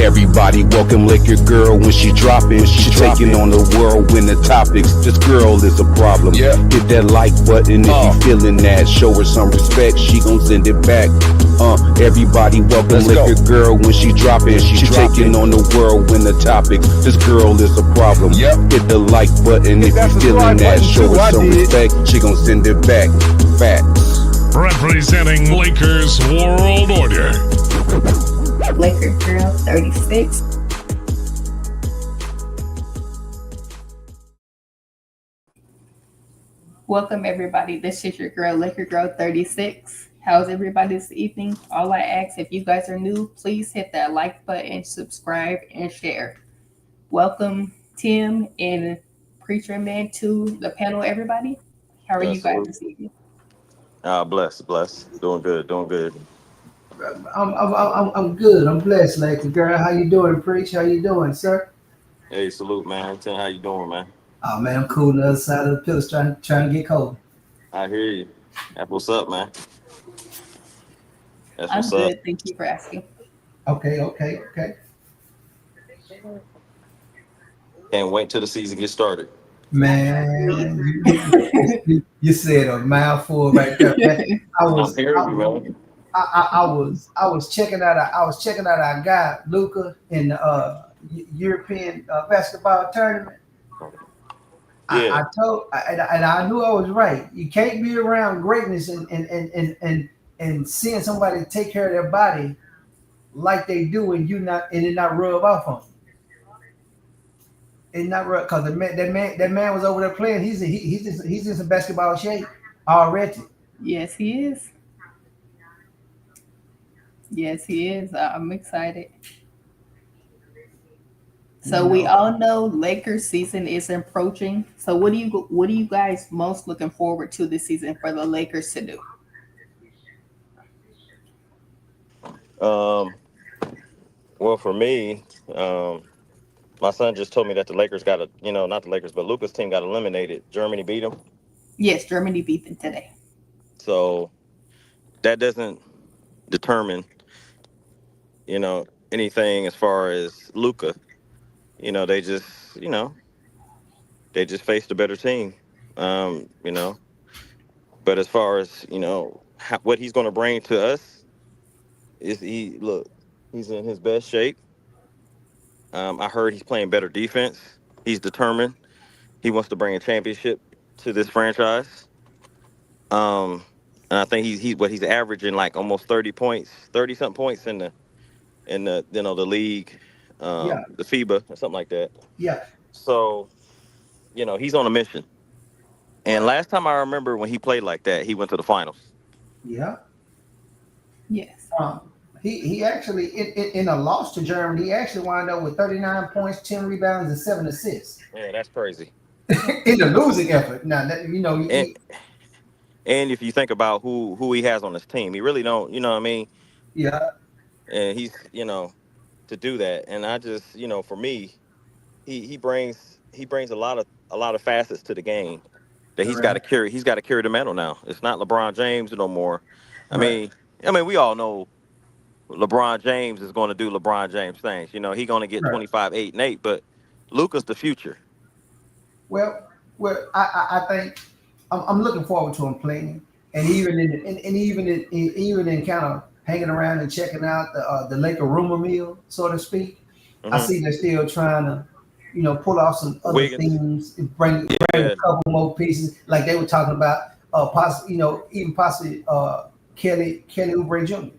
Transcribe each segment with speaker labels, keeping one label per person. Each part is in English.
Speaker 1: Everybody welcome Laker girl when she dropping. She taking on the world when the topics. This girl is a problem.
Speaker 2: Yeah.
Speaker 1: Hit that like button if you feeling that. Show her some respect, she gon' send it back. Everybody welcome Laker girl when she dropping. She taking on the world when the topics. This girl is a problem.
Speaker 2: Yep.
Speaker 1: Hit the like button if you feeling that. Show her some respect, she gon' send it back. Facts.
Speaker 3: Representing Lakers World Order.
Speaker 4: Laker Girl 36. Welcome everybody. This is your girl, Laker Girl 36. How's everybody this evening? All I ask, if you guys are new, please hit that like button, subscribe, and share. Welcome Tim and Preacher Man to the panel, everybody. How are you guys this evening?
Speaker 5: Bless. Doing good.
Speaker 6: I'm good. I'm blessed, Laker girl. How you doing, Preach? How you doing, sir?
Speaker 5: Hey, salute, man. Tim, how you doing, man?
Speaker 6: Oh man, I'm cool on the other side of the pills, trying to get cold.
Speaker 5: I hear you. That's what's up, man. That's
Speaker 4: I'm
Speaker 5: what's
Speaker 4: good.
Speaker 5: up.
Speaker 4: Thank you for asking.
Speaker 6: Okay.
Speaker 5: Can't wait till the season gets started.
Speaker 6: Man, you said a mouthful right there. Man. I was checking out. I was checking out our guy Luka in the European basketball tournament.
Speaker 5: Yeah.
Speaker 6: I knew I was right. You can't be around greatness and seeing somebody take care of their body like they do, and it not rub off on them. And not rub because that man was over there playing. He's in some basketball shape already.
Speaker 4: Yes, he is. I'm excited. So we all know Lakers season is approaching. So what do you guys most looking forward to this season for the Lakers to do?
Speaker 5: Well, for me, my son just told me that the Lakers not the Lakers, but Luka's team got eliminated. Germany beat them.
Speaker 4: Yes, Germany beat them today.
Speaker 5: So that doesn't determine, anything as far as Luka. They just faced a better team. But as far as, what he's going to bring to us is he's in his best shape. I heard he's playing better defense. He's determined. He wants to bring a championship to this franchise. And I think he's averaging like almost 30 points, 30 something points in the the league, the FIBA or something like that.
Speaker 6: Yeah.
Speaker 5: So, he's on a mission. And last time I remember when he played like that, he went to the finals.
Speaker 6: Yeah.
Speaker 4: Yes.
Speaker 6: He actually in a loss to Germany, he actually wound up with 39 points, 10 rebounds, and 7 assists.
Speaker 5: Yeah, that's crazy.
Speaker 6: In the losing effort. Now that
Speaker 5: and if you think about who he has on his team, he really don't, you know what I mean?
Speaker 6: Yeah.
Speaker 5: And he's, to do that. And I just, for me, he brings a lot of facets to the game that he's got to carry. He's got to carry the mantle now. It's not LeBron James no more. I mean, we all know LeBron James is going to do LeBron James things. He's going to get 25, 8, and 8. But Luka's the future.
Speaker 6: Well, I think I'm looking forward to him playing, and even in kind of hanging around and checking out the Laker rumor mill, so to speak.
Speaker 5: Mm-hmm.
Speaker 6: I see they're still trying to, pull off some other things, bring a couple more pieces, like they were talking about, possibly Kelly Oubre Jr.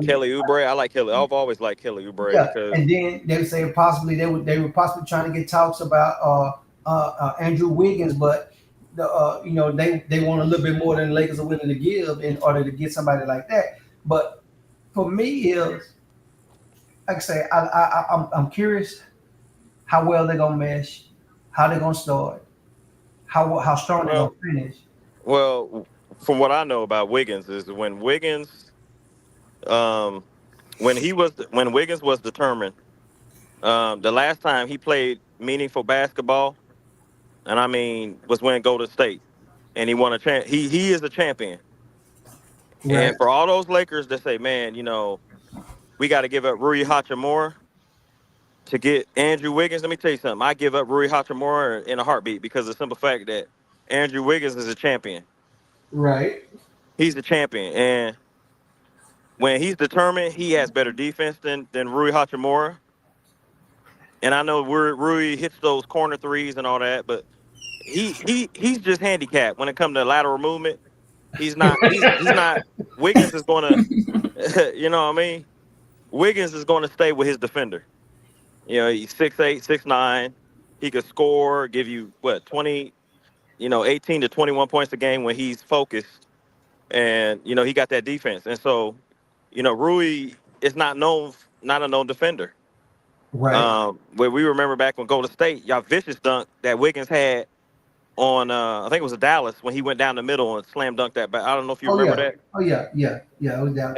Speaker 5: Kelly Oubre. I like Kelly. I've always liked Kelly Oubre.
Speaker 6: Yeah, and then they were saying possibly they were possibly trying to get talks about Andrew Wiggins, but they want a little bit more than the Lakers are willing to give in order to get somebody like that. But for me, is like I say, I'm curious how well they're gonna mesh, how they're gonna start, how strong they're gonna finish.
Speaker 5: Well, from what I know about Wiggins is when Wiggins was determined, the last time he played meaningful basketball, and I mean was when Golden State, and he won a champ. He is a champion. Right. And for all those Lakers that say, man, we got to give up Rui Hachimura to get Andrew Wiggins. Let me tell you something. I give up Rui Hachimura in a heartbeat because of the simple fact that Andrew Wiggins is a champion.
Speaker 6: Right.
Speaker 5: He's the champion, and when he's determined, he has better defense than Rui Hachimura. And I know Rui hits those corner threes and all that, but he's just handicapped when it comes to lateral movement. He's not. Wiggins is going to, you know what I mean? Wiggins is going to stay with his defender. You know, he's 6'8", 6'9". He could score, give you, 20, 18 to 21 points a game when he's focused. And, he got that defense. And so, Rui is not a known defender.
Speaker 6: Right.
Speaker 5: Where we remember back when Golden State, y'all vicious dunk that Wiggins had on, I think it was a Dallas when he went down the middle and slam dunked that back. I don't know if you remember that.
Speaker 6: Oh yeah. It was down.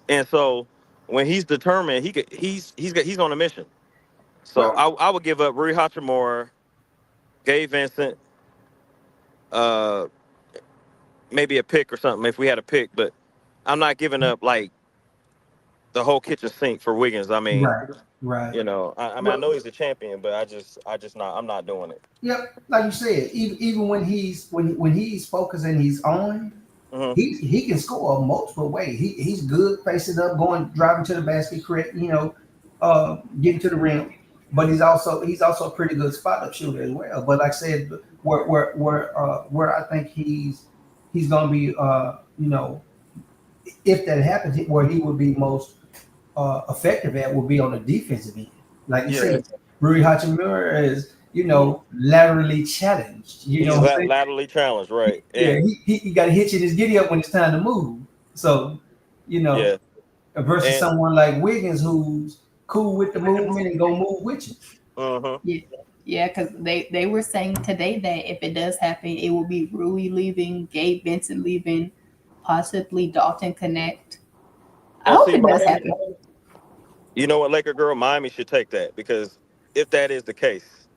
Speaker 5: And so when he's determined, he's on a mission. So
Speaker 6: Right.
Speaker 5: I would give up Rui Hachimura, Gabe Vincent, maybe a pick or something if we had a pick, but I'm not giving up like the whole kitchen sink for Wiggins. I mean,
Speaker 6: Right.
Speaker 5: I know he's a champion, but I'm not doing it.
Speaker 6: Yeah, like you said, even when he's focused and he's on,
Speaker 5: Mhm.
Speaker 6: he can score multiple ways. He's good facing up, driving to the basket, correct, getting to the rim. But he's also a pretty good spot up shooter as well. But like I said, where I think he's gonna be, if that happens, where he would be most effective at would be on the defensive end. Like you said, Rui Hachimura is, laterally challenged.
Speaker 5: He's laterally challenged, right?
Speaker 6: Yeah, he got a hitch in his giddy up when it's time to move. So, versus someone like Wiggins who's cool with the movement and go move with you.
Speaker 5: Uh-huh.
Speaker 4: Yeah, because they were saying today that if it does happen, it will be Rui leaving, Gabe Vincent leaving, possibly Dalton Connect. I hope it does happen.
Speaker 5: You know what, Laker girl, Miami should take that because if that is the case,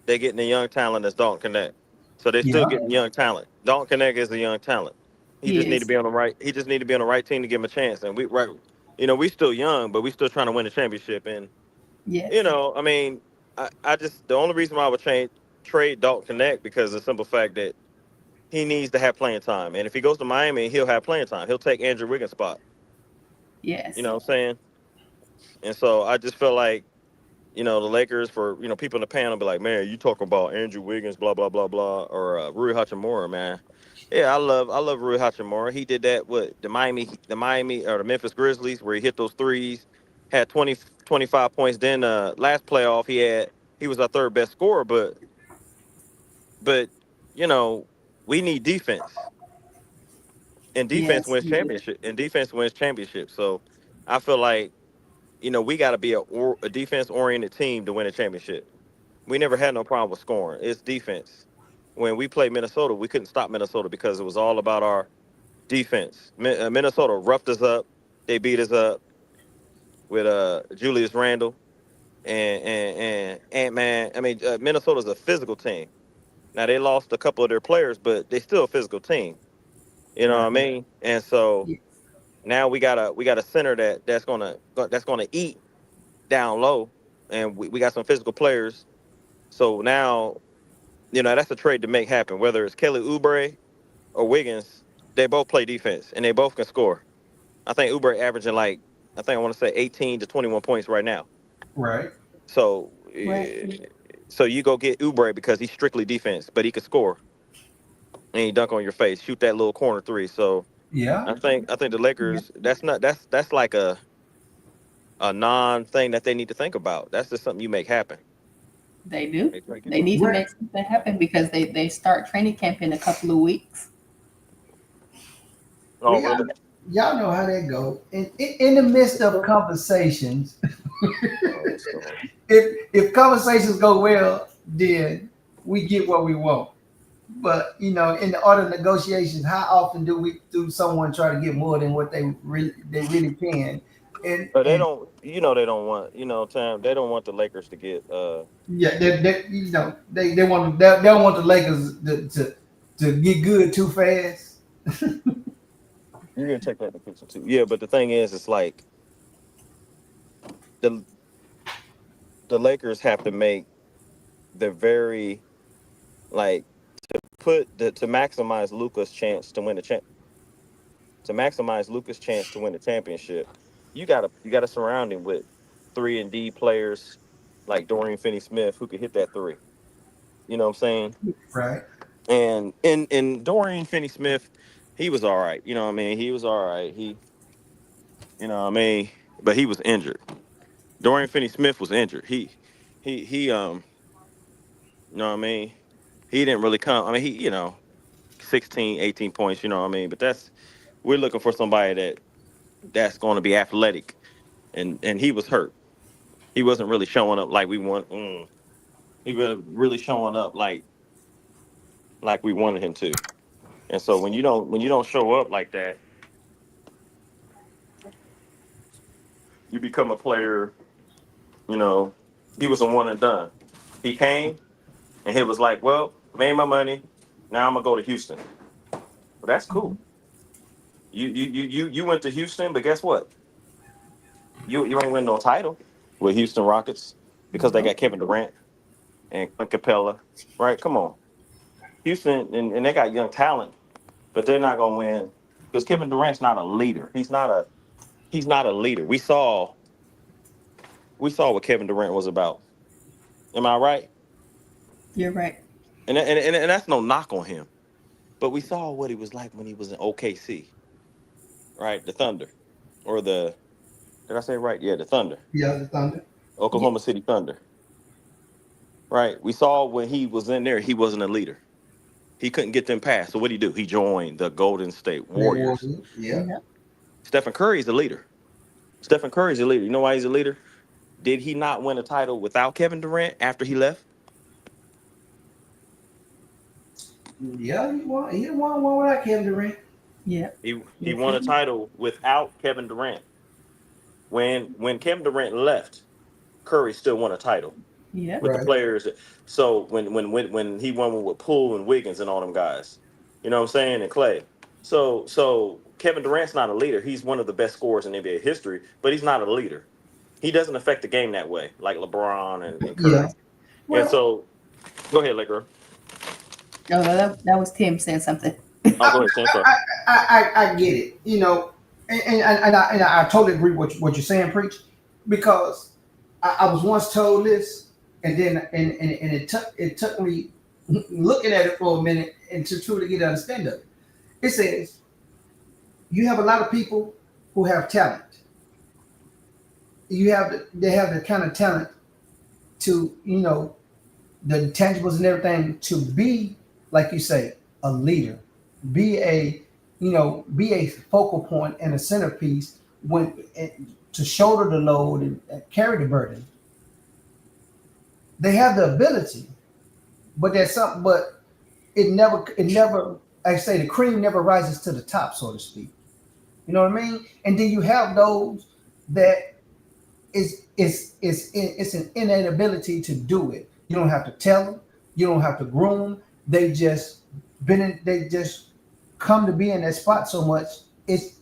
Speaker 5: they're getting a young talent that's Dalton Connect. So they're still getting young talent. Dalton Connect is a young talent. He just need to be on the right. He just need to be on the right team to give him a chance. And we still young, but we still trying to win a championship. And I mean, I just the only reason why I would trade Dalton Connect because of the simple fact that he needs to have playing time. And if he goes to Miami, he'll have playing time. He'll take Andrew Wiggins' spot.
Speaker 4: Yes.
Speaker 5: You know what I'm saying? And so I just feel like, the Lakers for, people in the panel be like, man, you talking about Andrew Wiggins, blah, blah, blah, blah, or Rui Hachimura, man. Yeah, I love Rui Hachimura. He did that with the Miami or the Memphis Grizzlies where he hit those threes, had 20, 25 points. Then last playoff he was our third best scorer, but we need defense. And defense wins championship. And defense wins championships. So I feel like, we got to be a defense-oriented team to win a championship. We never had no problem with scoring. It's defense. When we played Minnesota, we couldn't stop Minnesota because it was all about our defense. Minnesota roughed us up. They beat us up with Julius Randle and Ant-Man. I mean, Minnesota's a physical team. Now, they lost a couple of their players, but they still a physical team. You know what I mean? And so now we got a center that's gonna eat down low, and we got some physical players. So now, that's a trade to make happen. Whether it's Kelly Oubre or Wiggins, they both play defense and they both can score. I think Oubre averaging I want to say 18 to 21 points right now.
Speaker 6: Right.
Speaker 5: So so you go get Oubre because he's strictly defense, but he can score. And he dunk on your face, shoot that little corner three. So
Speaker 6: yeah,
Speaker 5: I think the Lakers. That's like a non thing that they need to think about. That's just something you make happen.
Speaker 4: They do. They need to make something happen because they start training camp in a couple of weeks.
Speaker 5: Oh,
Speaker 6: y'all know how that goes. In the midst of conversations, if conversations go well, then we get what we want. But in the art of negotiations, how often do someone try to get more than what they really can?
Speaker 5: But they don't. They don't want. Tam. They don't want the Lakers to get.
Speaker 6: They want. They don't want the Lakers to get good too fast.
Speaker 5: You're gonna take that into picture too. Yeah, but the thing is, it's like the Lakers have to make the very like to maximize Luka's chance to win the championship. You gotta surround him with 3-and-D players like Dorian Finney-Smith who could hit that three. You know what I'm saying?
Speaker 6: Right.
Speaker 5: And in Dorian Finney-Smith, he was all right. You know what I mean? He was all right. You know what I mean? But he was injured. Dorian Finney-Smith was injured. He you know what I mean? He didn't really come. I mean, 16, 18 points, you know what I mean? But we're looking for somebody that's going to be athletic. And he was hurt. He wasn't really showing up like we want. He was really showing up like we wanted him to. And so when you don't show up like that, you become a player, he was a one and done. He came and he was like, well, made my money. Now I'm gonna go to Houston. Well, that's cool. You went to Houston, but guess what? You ain't win no title with Houston Rockets because they got Kevin Durant and Clint Capella, right? Come on. Houston and they got young talent, but they're not gonna win because Kevin Durant's not a leader. He's not a leader. We saw what Kevin Durant was about. Am I right?
Speaker 4: You're right.
Speaker 5: And that's no knock on him. But we saw what he was like when he was in OKC. Right? The Thunder. Or did I say it right? Yeah, the Thunder.
Speaker 6: Yeah, the Thunder.
Speaker 5: Oklahoma City Thunder. Right? We saw when he was in there, he wasn't a leader. He couldn't get them past. So what did he do? He joined the Golden State Warriors.
Speaker 6: Yeah.
Speaker 5: Stephen Curry's a leader. You know why he's a leader? Did he not win a title without Kevin Durant after he left?
Speaker 6: Yeah, he won one without Kevin Durant.
Speaker 4: Yeah.
Speaker 5: He won a title without Kevin Durant. When Kevin Durant left, Curry still won a title with the players. So when he won with Poole and Wiggins and all them guys, you know what I'm saying, and Clay. So Kevin Durant's not a leader. He's one of the best scorers in NBA history, but he's not a leader. He doesn't affect the game that way, like LeBron and Curry.
Speaker 6: Yeah. Well,
Speaker 5: and so, go ahead, Laker.
Speaker 4: No, that was Tim saying something.
Speaker 5: Oh, go ahead, Sam.
Speaker 6: I get it, and I totally agree with what you're saying, Preach, because I was once told this, and then and it took me looking at it for a minute and to truly get an understanding of it. It says you have a lot of people who have talent. They have the kind of talent to the intangibles and everything to be, like you say, a leader, be a focal point and a centerpiece to shoulder the load and carry the burden. They have the ability, but there's something. But it never. I say the cream never rises to the top, so to speak. You know what I mean? And then you have those that it's an innate ability to do it. You don't have to tell them. You don't have to groom them. They just come to be in that spot so much. It's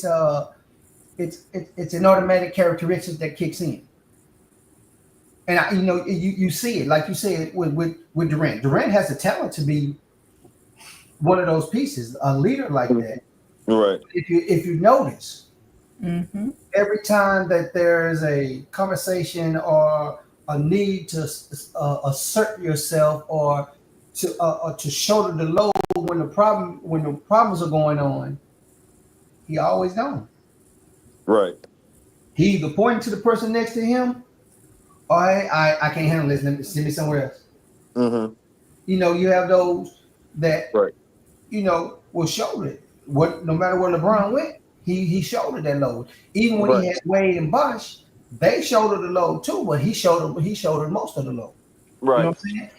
Speaker 6: an automatic characteristic that kicks in. And you see it, like you said with Durant. Durant has the talent to be one of those pieces, a leader like that.
Speaker 5: Right.
Speaker 6: If you notice,
Speaker 4: Mm-hmm.
Speaker 6: every time that there's a conversation or a need to assert yourself or to shoulder the load when the problems are going on, he always gone.
Speaker 5: Right.
Speaker 6: He either pointing to the person next to him, or hey, I can't handle this. Let me send me somewhere else.
Speaker 5: Mm-hmm.
Speaker 6: You have those that
Speaker 5: Right.
Speaker 6: will shoulder it. No matter where LeBron went, he shouldered that load. Even when he had Wade and Bosh, they shouldered the load too, but he shouldered most of the load.
Speaker 5: Right.
Speaker 6: You know what I'm saying?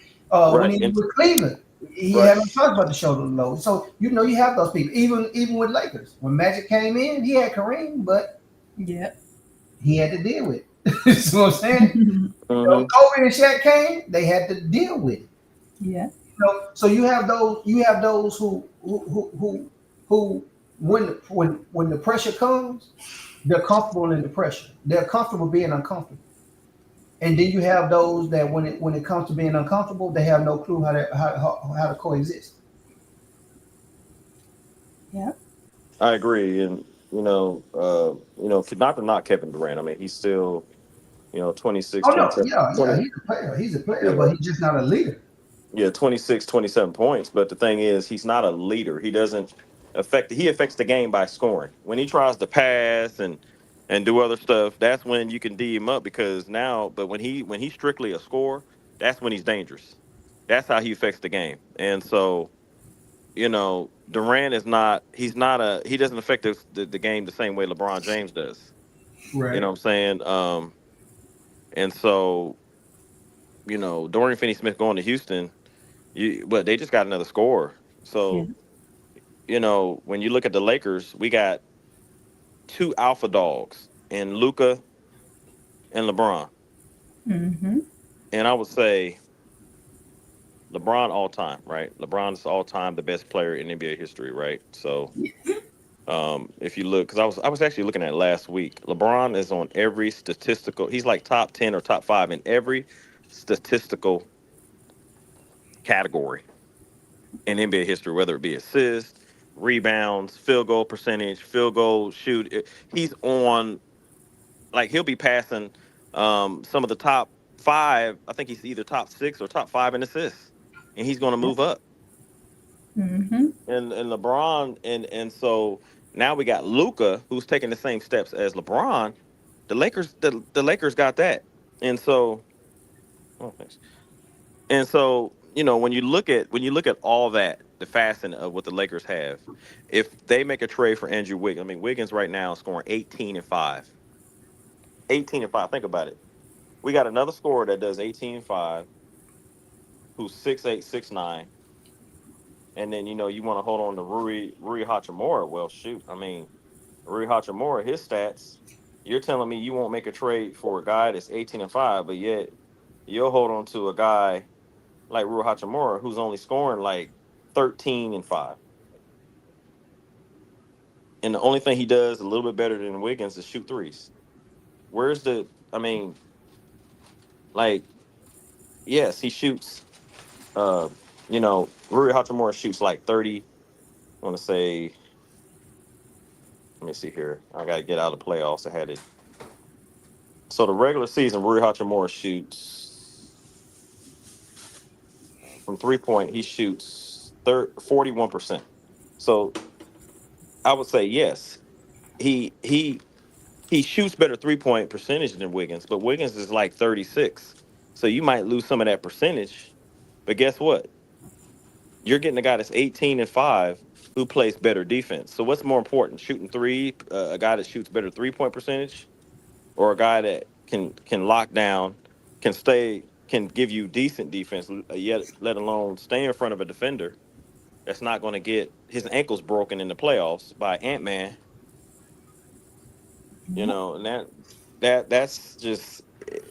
Speaker 6: When he was with Cleveland, he haven't talked about the shoulder load. So you have those people. Even with Lakers, when Magic came in, he had Kareem, but he had to deal with it. You know what I'm saying?
Speaker 5: Mm-hmm.
Speaker 6: Kobe and Shaq came, they had to deal with it.
Speaker 4: Yeah.
Speaker 6: So you have those who when the pressure comes, they're comfortable in the pressure. They're comfortable being uncomfortable. And then you have those that when it comes to being uncomfortable, they have no clue how to coexist.
Speaker 4: Yep.
Speaker 5: I agree, and not to knock Kevin Durant. I mean, he's still 26,
Speaker 6: Oh no,
Speaker 5: 27,
Speaker 6: yeah,
Speaker 5: 20,
Speaker 6: yeah, he's a player. He's a player,
Speaker 5: yeah,
Speaker 6: but he's just not a leader.
Speaker 5: yeah, 26, 27 points. But the thing is, he's not a leader. He doesn't he affects the game by scoring. When he tries to pass and do other stuff, that's when you can D him up because now. But when he's strictly a scorer, that's when he's dangerous. That's how he affects the game, and so. Durant is not. He's not a. He doesn't affect the game the same way LeBron James does. You know
Speaker 6: Right.
Speaker 5: what I'm saying? And so Dorian Finney-Smith going to Houston, but they just got another scorer.
Speaker 4: Yeah.
Speaker 5: So when you look at the Lakers, we got two alpha dogs in Luca and LeBron,
Speaker 4: Mm-hmm.
Speaker 5: and I would say LeBron all time, right? LeBron's all time the best player in NBA history, right? So. If you look, because I was actually looking at it last week. LeBron is on every statistical. He's like top 10 or top 5 in every statistical category in NBA history, whether it be assists, rebounds, field goal percentage, field goal shoot. He's on like he'll be passing some of the top 5. I think he's either top 6 or top 5 in assists, and he's going to move up.
Speaker 4: Mm-hmm.
Speaker 5: And LeBron and so now we got Luca who's taking the same steps as LeBron. The Lakers got that. And so oh, thanks. And so, when you look at all that, the facet of what the Lakers have, if they make a trade for Andrew Wiggins, I mean Wiggins right now is scoring 18 and 5. 18 and 5. Think about it. We got another scorer that does 18 and 5, who's 6'8", 6'9". And then you want to hold on to Rui Hachimura. Well, shoot, I mean, Rui Hachimura, his stats. You're telling me you won't make a trade for a guy that's 18 and 5, but yet you'll hold on to a guy like Rui Hachimura who's only scoring like 13 and 5. And the only thing he does a little bit better than Wiggins is shoot threes. Where's the? I mean, like, yes, he shoots. Rui Hachimura shoots like 30. I want to say. Let me see here. I got to get out of the playoffs. I had it. So the regular season, Rui Hachimura shoots from 3-point. He shoots 41%. So I would say yes. He shoots better 3-point percentage than Wiggins, but Wiggins is like 36. So you might lose some of that percentage. But guess what? You're getting a guy that's 18 and 5 who plays better defense. So what's more important, shooting three, a guy that shoots better 3-point percentage, or a guy that can lock down, can give you decent defense, yet let alone stay in front of a defender that's not going to get his ankles broken in the playoffs by Ant-Man. And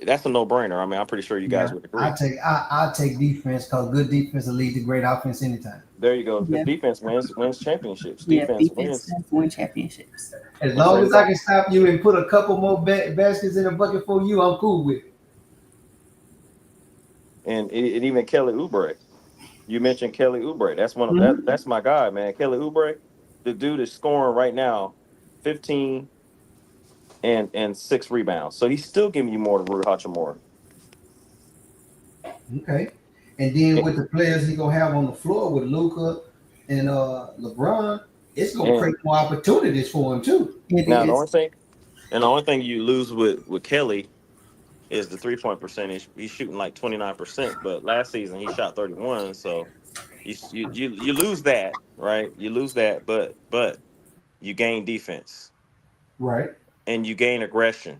Speaker 5: that's a no-brainer. I mean, I'm pretty sure you guys
Speaker 6: Yeah,
Speaker 5: would agree.
Speaker 6: I take defense because good defense will lead to great offense anytime.
Speaker 5: There you go. Because
Speaker 4: Yeah.
Speaker 5: defense wins championships.
Speaker 4: Yeah.
Speaker 5: Defense
Speaker 4: Defense
Speaker 5: wins.
Speaker 4: does win championships.
Speaker 6: As
Speaker 5: And so
Speaker 6: long
Speaker 5: you
Speaker 6: as I
Speaker 5: got,
Speaker 6: can stop you and put a couple more baskets in the bucket for you, I'm cool with it.
Speaker 5: and even Kelly Oubre. You mentioned Kelly Oubre. That's one of
Speaker 6: Mhm.
Speaker 5: that's my guy, man. Kelly Oubre, the dude is scoring right now, 15 and 6 rebounds. So he's still giving you more than Rui Hachimura.
Speaker 6: Okay. And then with the players he gonna have on the floor with Luca and LeBron, it's gonna
Speaker 5: And
Speaker 6: create more opportunities for him too.
Speaker 4: It
Speaker 5: now
Speaker 4: is.
Speaker 5: the only thing you lose with Kelly is the 3-point percentage. He's shooting like 29%, but last season he shot 31. So you lose that, right? You lose that, but you gain defense
Speaker 6: Right.
Speaker 5: and you gain aggression.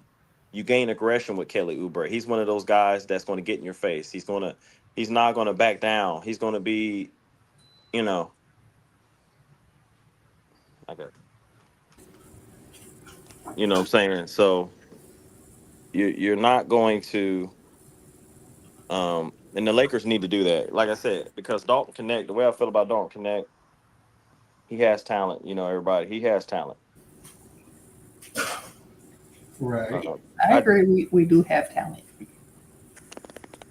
Speaker 5: You gain aggression with Kelly Oubre. He's one of those guys that's going to get in your face. He's not going to back down. He's going to be, you know, I got, you know what I'm saying? So you're not going to and the Lakers need to do that. Like I said, because Dalton Connect, the way I feel about Dalton Connect, he has talent. You know, everybody, he has talent.
Speaker 6: Right.
Speaker 4: I
Speaker 5: I
Speaker 4: agree. We do have talent.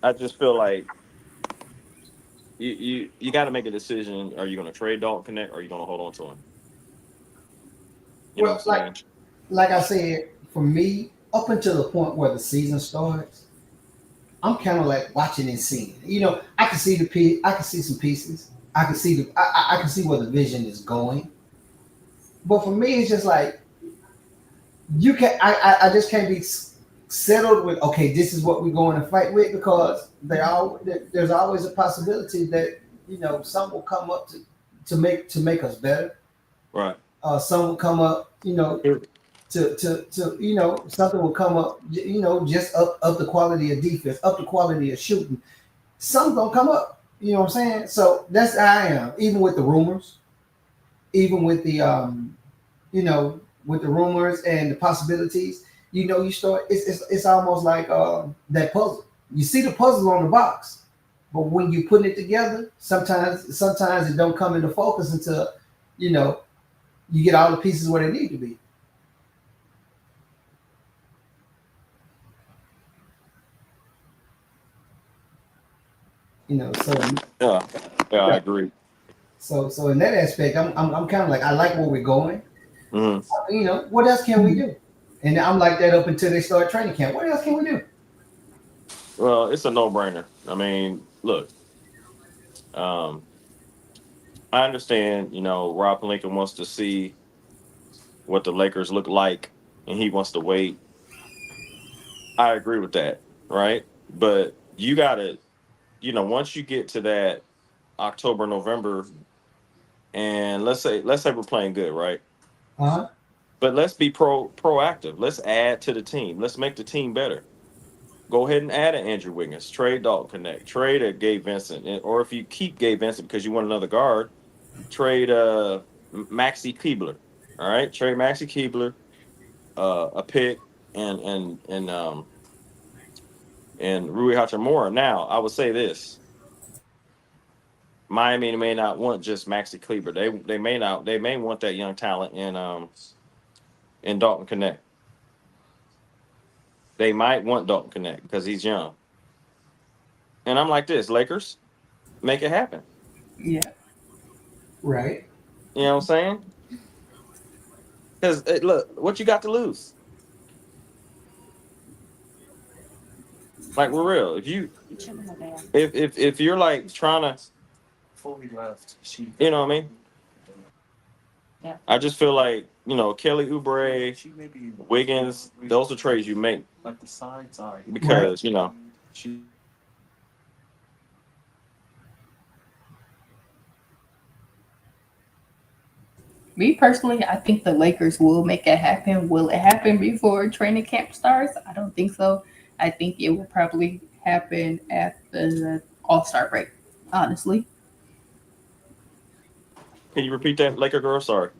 Speaker 5: I just feel like you got to make a decision. Are you going to trade Dalton Connect, or are you going to hold on to him? You know
Speaker 6: Well,
Speaker 5: what I'm saying?
Speaker 6: like I said, for me, up until the point where the season starts, I'm kind of like watching and seeing. You know, I can see the piece. I can see some pieces. I can see I can see where the vision is going. But for me, it's just like you can. I just can't be settled with. Okay, this is what we're going to fight with because there's always a possibility that some will come up to make us better.
Speaker 5: Right.
Speaker 6: Some will come up. To something will come up, just up the quality of defense, up the quality of shooting. Some don't come up. You know what I'm saying? So that's how I am. Even with the rumors, even with the with the rumors and the possibilities, you start. It's almost like that puzzle. You see the puzzle on the box, but when you put it together, sometimes it don't come into focus until you get all the pieces where they need to be. So
Speaker 5: Yeah. Yeah, I agree.
Speaker 6: so in that aspect, I'm kind of like I like where we're going.
Speaker 5: Hmm.
Speaker 6: What else can we do? And I'm like that up until they start training camp. What else can we do?
Speaker 5: Well, it's a no-brainer. I mean, look, um, I understand. You know, Rob Lincoln wants to see what the Lakers look like, and he wants to wait. I agree with that, right? But you got to, once you get to that October, November, and let's say we're playing good, right?
Speaker 6: Huh?
Speaker 5: But let's be proactive. Let's add to the team. Let's make the team better. Go ahead and add an Andrew Wiggins, trade Dalton Connect, trade a Gabe Vincent, or if you keep Gabe Vincent because you want another guard, trade Maxi Keebler. All right, trade Maxi Keebler, a pick, and Rui Hachimura. Now, I would say this: Miami may not want just Maxi Kleber. They may not. They may want that young talent in Dalton Connect. They might want Dalton Connect because he's young. And I'm like this: Lakers, make it happen.
Speaker 4: Yeah.
Speaker 6: Right.
Speaker 5: You know what I'm saying? Because look, what you got to lose? Like we're real. If you're like trying to, before we left, you know what I mean? Yeah. I just feel like Kelly Oubre, Wiggins, those are trades you make. Like the sides are because
Speaker 4: Me personally, I think the Lakers will make it happen. Will it happen before training camp starts? I don't think so. I think it will probably happen at the All-Star break, honestly.
Speaker 5: Can you repeat that, Laker girl? Sorry.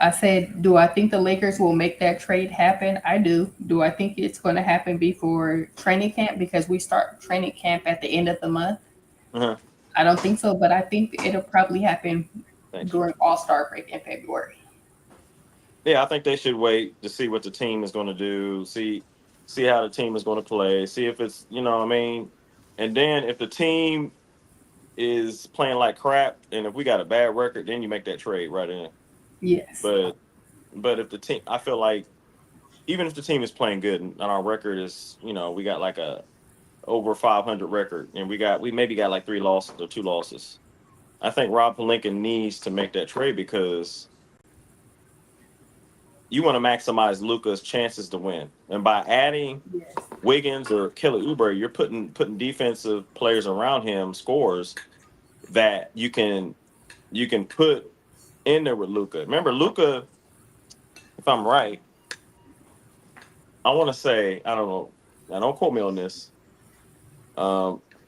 Speaker 4: I said, do I think the Lakers will make that trade happen? I do. Do I think it's going to happen before training camp? Because we start training camp at the end of the month.
Speaker 5: Uh-huh.
Speaker 4: I don't think so, but I think it'll probably happen during All-Star break in February.
Speaker 5: Yeah, I think they should wait to see what the team is going to do, see how the team is going to play, see if it's, what I mean? And then if the team is playing like crap and if we got a bad record, then you make that trade right in.
Speaker 4: Yes.
Speaker 5: But if the team, I feel like even if the team is playing good and our record is, we got like a over 500 record and we maybe got like 3 losses or 2 losses. I think Rob Pelinka needs to make that trade because you want to maximize Luka's chances to win. And by adding Wiggins or Kelly Oubre, you're putting defensive players around him, scores that you can put in there with Luka. Remember, Luka, if I'm right, I want to say, I don't know, now don't quote me on this.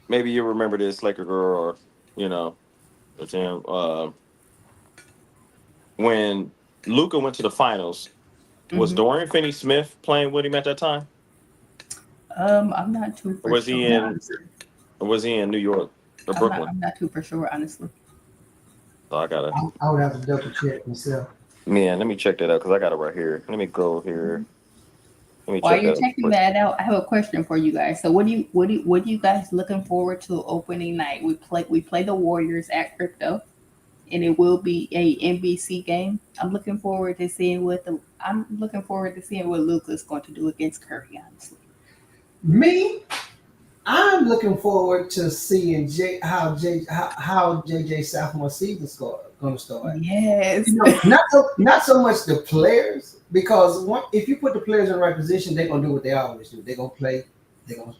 Speaker 5: Maybe you remember this, Laker girl, or with him. When Luka went to the finals, was Dorian Finney-Smith playing with him at that time?
Speaker 4: I'm not too for sure.
Speaker 5: Was he in New York or Brooklyn?
Speaker 4: I'm not too for sure, honestly.
Speaker 5: So I gotta,
Speaker 6: I would have to double check myself.
Speaker 5: man, let me check that out because I got it right here. Let me go here. Let me
Speaker 4: While
Speaker 5: check
Speaker 4: you're
Speaker 5: that out.
Speaker 4: checking that out, I have a question for you guys. So what do you guys looking forward to opening night? We play the Warriors at Crypto, and it will be a NBC game. I'm looking forward to seeing what Luka's going to do against Curry, honestly.
Speaker 6: Me, I'm looking forward to seeing how JJ sophomore season going to start.
Speaker 4: Yes.
Speaker 6: You know, not so much the players, because if you put the players in the right position, they're gonna do what they always do. They're gonna play. They're gonna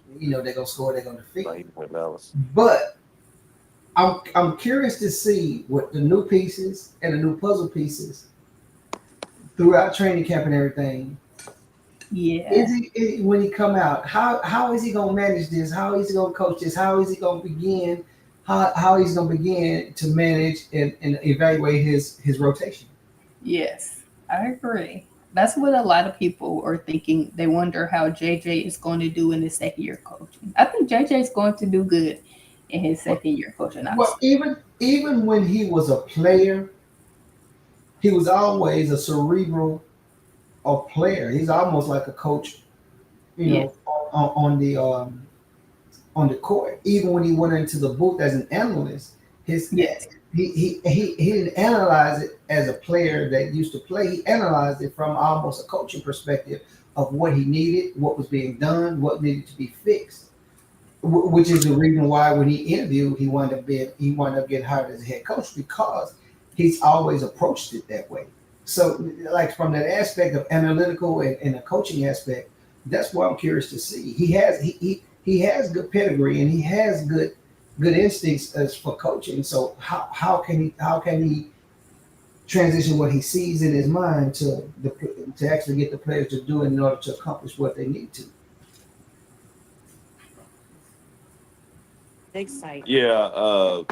Speaker 6: score. They're gonna defeat.
Speaker 5: Like, with Dallas.
Speaker 6: But I'm curious to see what the new pieces and the new puzzle pieces throughout training camp and everything.
Speaker 4: Yeah.
Speaker 6: When he come out, how is he gonna manage this? How is he gonna coach this? How is he gonna begin? How he's gonna begin to manage and evaluate his rotation?
Speaker 4: Yes, I agree. That's what a lot of people are thinking. They wonder how JJ is going to do in his second year coaching. I think JJ is going to do good in his second year coaching,
Speaker 6: Well,
Speaker 4: honestly.
Speaker 6: even when he was a player, he was always a cerebral player. He's almost like a coach,
Speaker 4: Yeah.
Speaker 6: on the court. Even when he went into the booth as an analyst, his
Speaker 4: Yes.
Speaker 6: he didn't analyze it as a player that used to play. He analyzed it from almost a coaching perspective of what he needed, what was being done, what needed to be fixed. Which is the reason why when he interviewed, he wound up getting hired as a head coach, because he's always approached it that way. So, like, from that aspect of analytical and a coaching aspect, that's what I'm curious to see. He has good pedigree and he has good instincts as for coaching. So how can he transition what he sees in his mind to actually get the players to do it in order to accomplish what they need to?
Speaker 5: Yeah,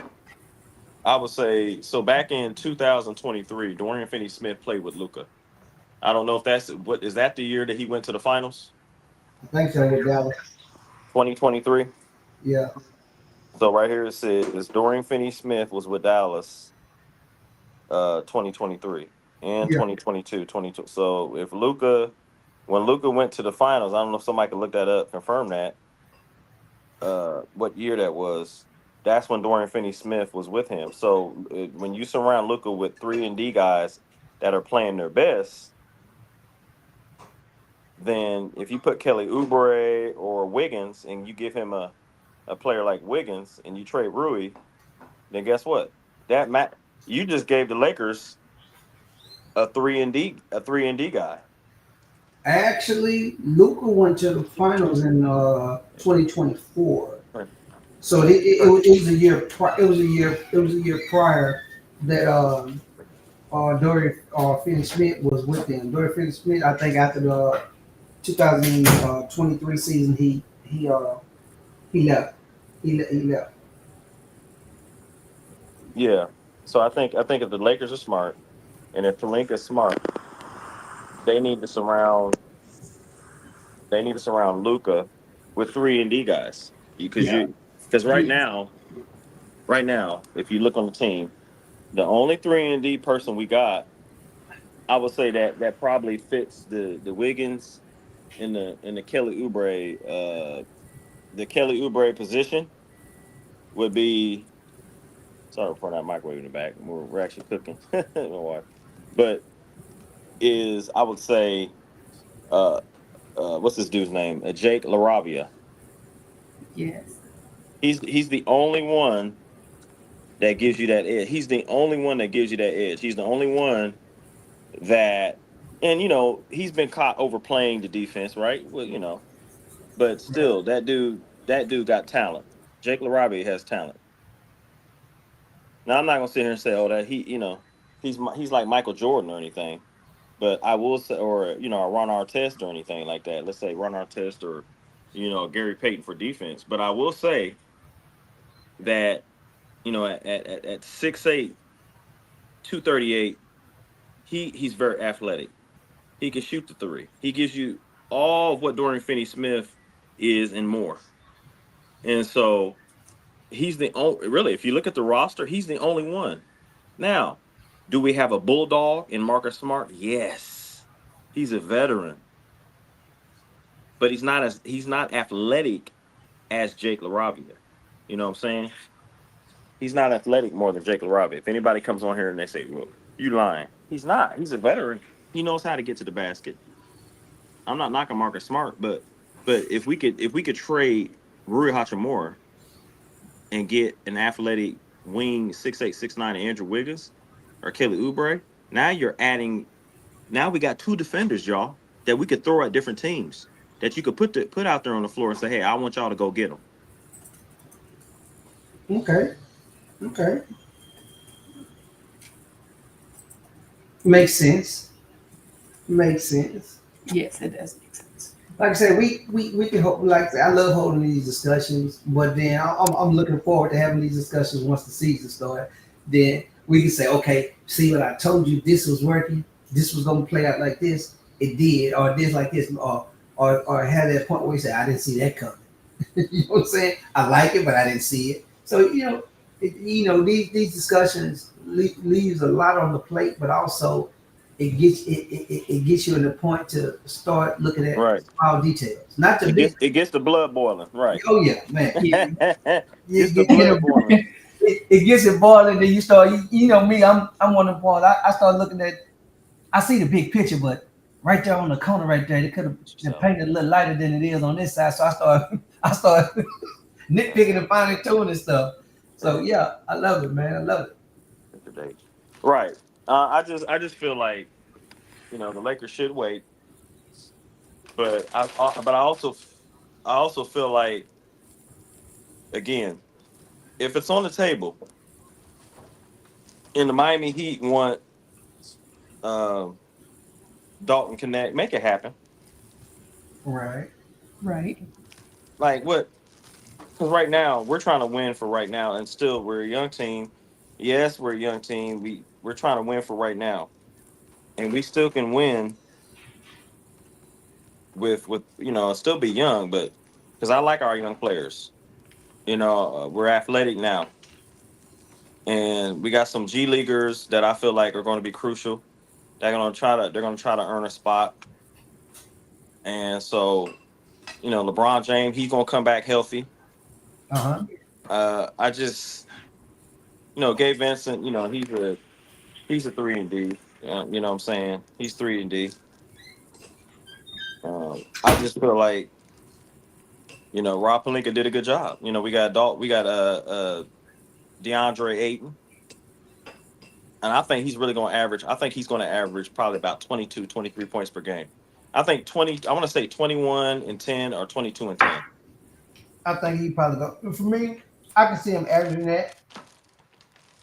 Speaker 5: I would say so. Back in 2023, Dorian Finney-Smith played with Luka. I don't know if is that the year that he went to the finals?
Speaker 6: I think so with Dallas.
Speaker 5: 2023.
Speaker 6: Yeah.
Speaker 5: So right here it says Dorian Finney-Smith was with Dallas, 2023 and
Speaker 6: Yeah.
Speaker 5: 2022, 22. So when Luka went to the finals, I don't know if somebody could look that up, confirm that. What year that was? That's when Dorian Finney-Smith was with him. So when you surround Luka with 3-and-D guys that are playing their best, then if you put Kelly Oubre or Wiggins and you give him a player like Wiggins and you trade Rui, then guess what? You just gave the Lakers a 3-and-D guy.
Speaker 6: Actually, Luka went to the finals in 2024.
Speaker 5: Right.
Speaker 6: So it was a year. It was a year prior that Dorian Finney-Smith was with them. Dorian Finney-Smith, I think, after the 2023 season, he left. He left.
Speaker 5: Yeah. So I think if the Lakers are smart, and if Pelinka's smart, they need to surround Luka with 3-and-D guys. Because right now, if you look on the team, the only 3-and-D person we got, I would say that probably fits the Wiggins in the Kelly Oubre position would be. Sorry for that microwave in the back. We're actually cooking. My wife. But I would say what's this dude's name? Jake LaRavia.
Speaker 4: Yes.
Speaker 5: He's the only one that gives you that edge. He's the only one that gives you that edge. He's the only one that, and he's been caught overplaying the defense, right? Well, but still, that dude got talent. Jake LaRavia has talent. Now I'm not gonna sit here and say, oh, that he's like Michael Jordan or anything, but I will say, or Ron Artest or anything like that. Let's say Ron Artest or Gary Payton for defense. But I will say that at 6'8", 238, he's very athletic. He can shoot the three. He gives you all of what Dorian Finney-Smith is and more. And so he's the only, really, if you look at the roster, he's the only one Now, do we have a bulldog in Marcus Smart? Yes. He's a veteran. But he's not athletic as Jake LaRavia. You know what I'm saying? He's not athletic more than Jake LaRavia. If anybody comes on here and they say, well, you lying. He's not. He's a veteran. He knows how to get to the basket. I'm not knocking Marcus Smart, but if we could trade Rui Hachimura and get an athletic wing 6'8", 6'9" Andrew Wiggins or Kelly Oubre, now we got two defenders, y'all, that we could throw at different teams that you could put out there on the floor and say, hey, I want y'all to go get them.
Speaker 6: Okay. Makes sense.
Speaker 4: Yes, it does make sense.
Speaker 6: Like I said, we can hope. Like I said, I love holding these discussions, but then I'm looking forward to having these discussions once the season starts. Then we can say, okay, see what I told you, this was working, this was going to play out like this, it did, or this like this, or have that point where you say, I didn't see that coming. You know what I'm saying? I like it, but I didn't see it. So these discussions leaves a lot on the plate, but also it gets you in the point to start looking at small details, not the big.
Speaker 5: It gets the blood boiling, right?
Speaker 6: Oh yeah, man.
Speaker 5: Gets the blood boiling.
Speaker 6: It gets it boiling. Then you start. You know me. I'm one of the boys. I start looking at. I see the big picture, but right there on the corner, right there, they could have been painted a little lighter than it is on this side. So I start nitpicking and finding tuning and stuff. So yeah, I love it, man. I love it.
Speaker 5: Right. I just feel like, the Lakers should wait, but I also feel like, again, if it's on the table, and the Miami Heat want Dalton Connect, make it happen.
Speaker 6: Right.
Speaker 5: Like what? Because right now we're trying to win for right now, and still we're a young team. Yes, we're a young team. We're trying to win for right now, and we still can win with still be young, but because I like our young players. We're athletic now, and we got some G Leaguers that I feel like are going to be crucial. They're going to try to earn a spot, and so LeBron James, he's going to come back healthy. I just Gabe Vincent, he's a 3-and-D. You know what I'm saying? He's 3-and-D. I just feel like Rob Pelinka did a good job. We got DeAndre Ayton, and I think he's really going to average. I think he's going to average probably about 22, 23 points per game. I think 20. I want to say 21 and 10 or 22 and 10.
Speaker 6: I think he probably go. For me, I can see him averaging that.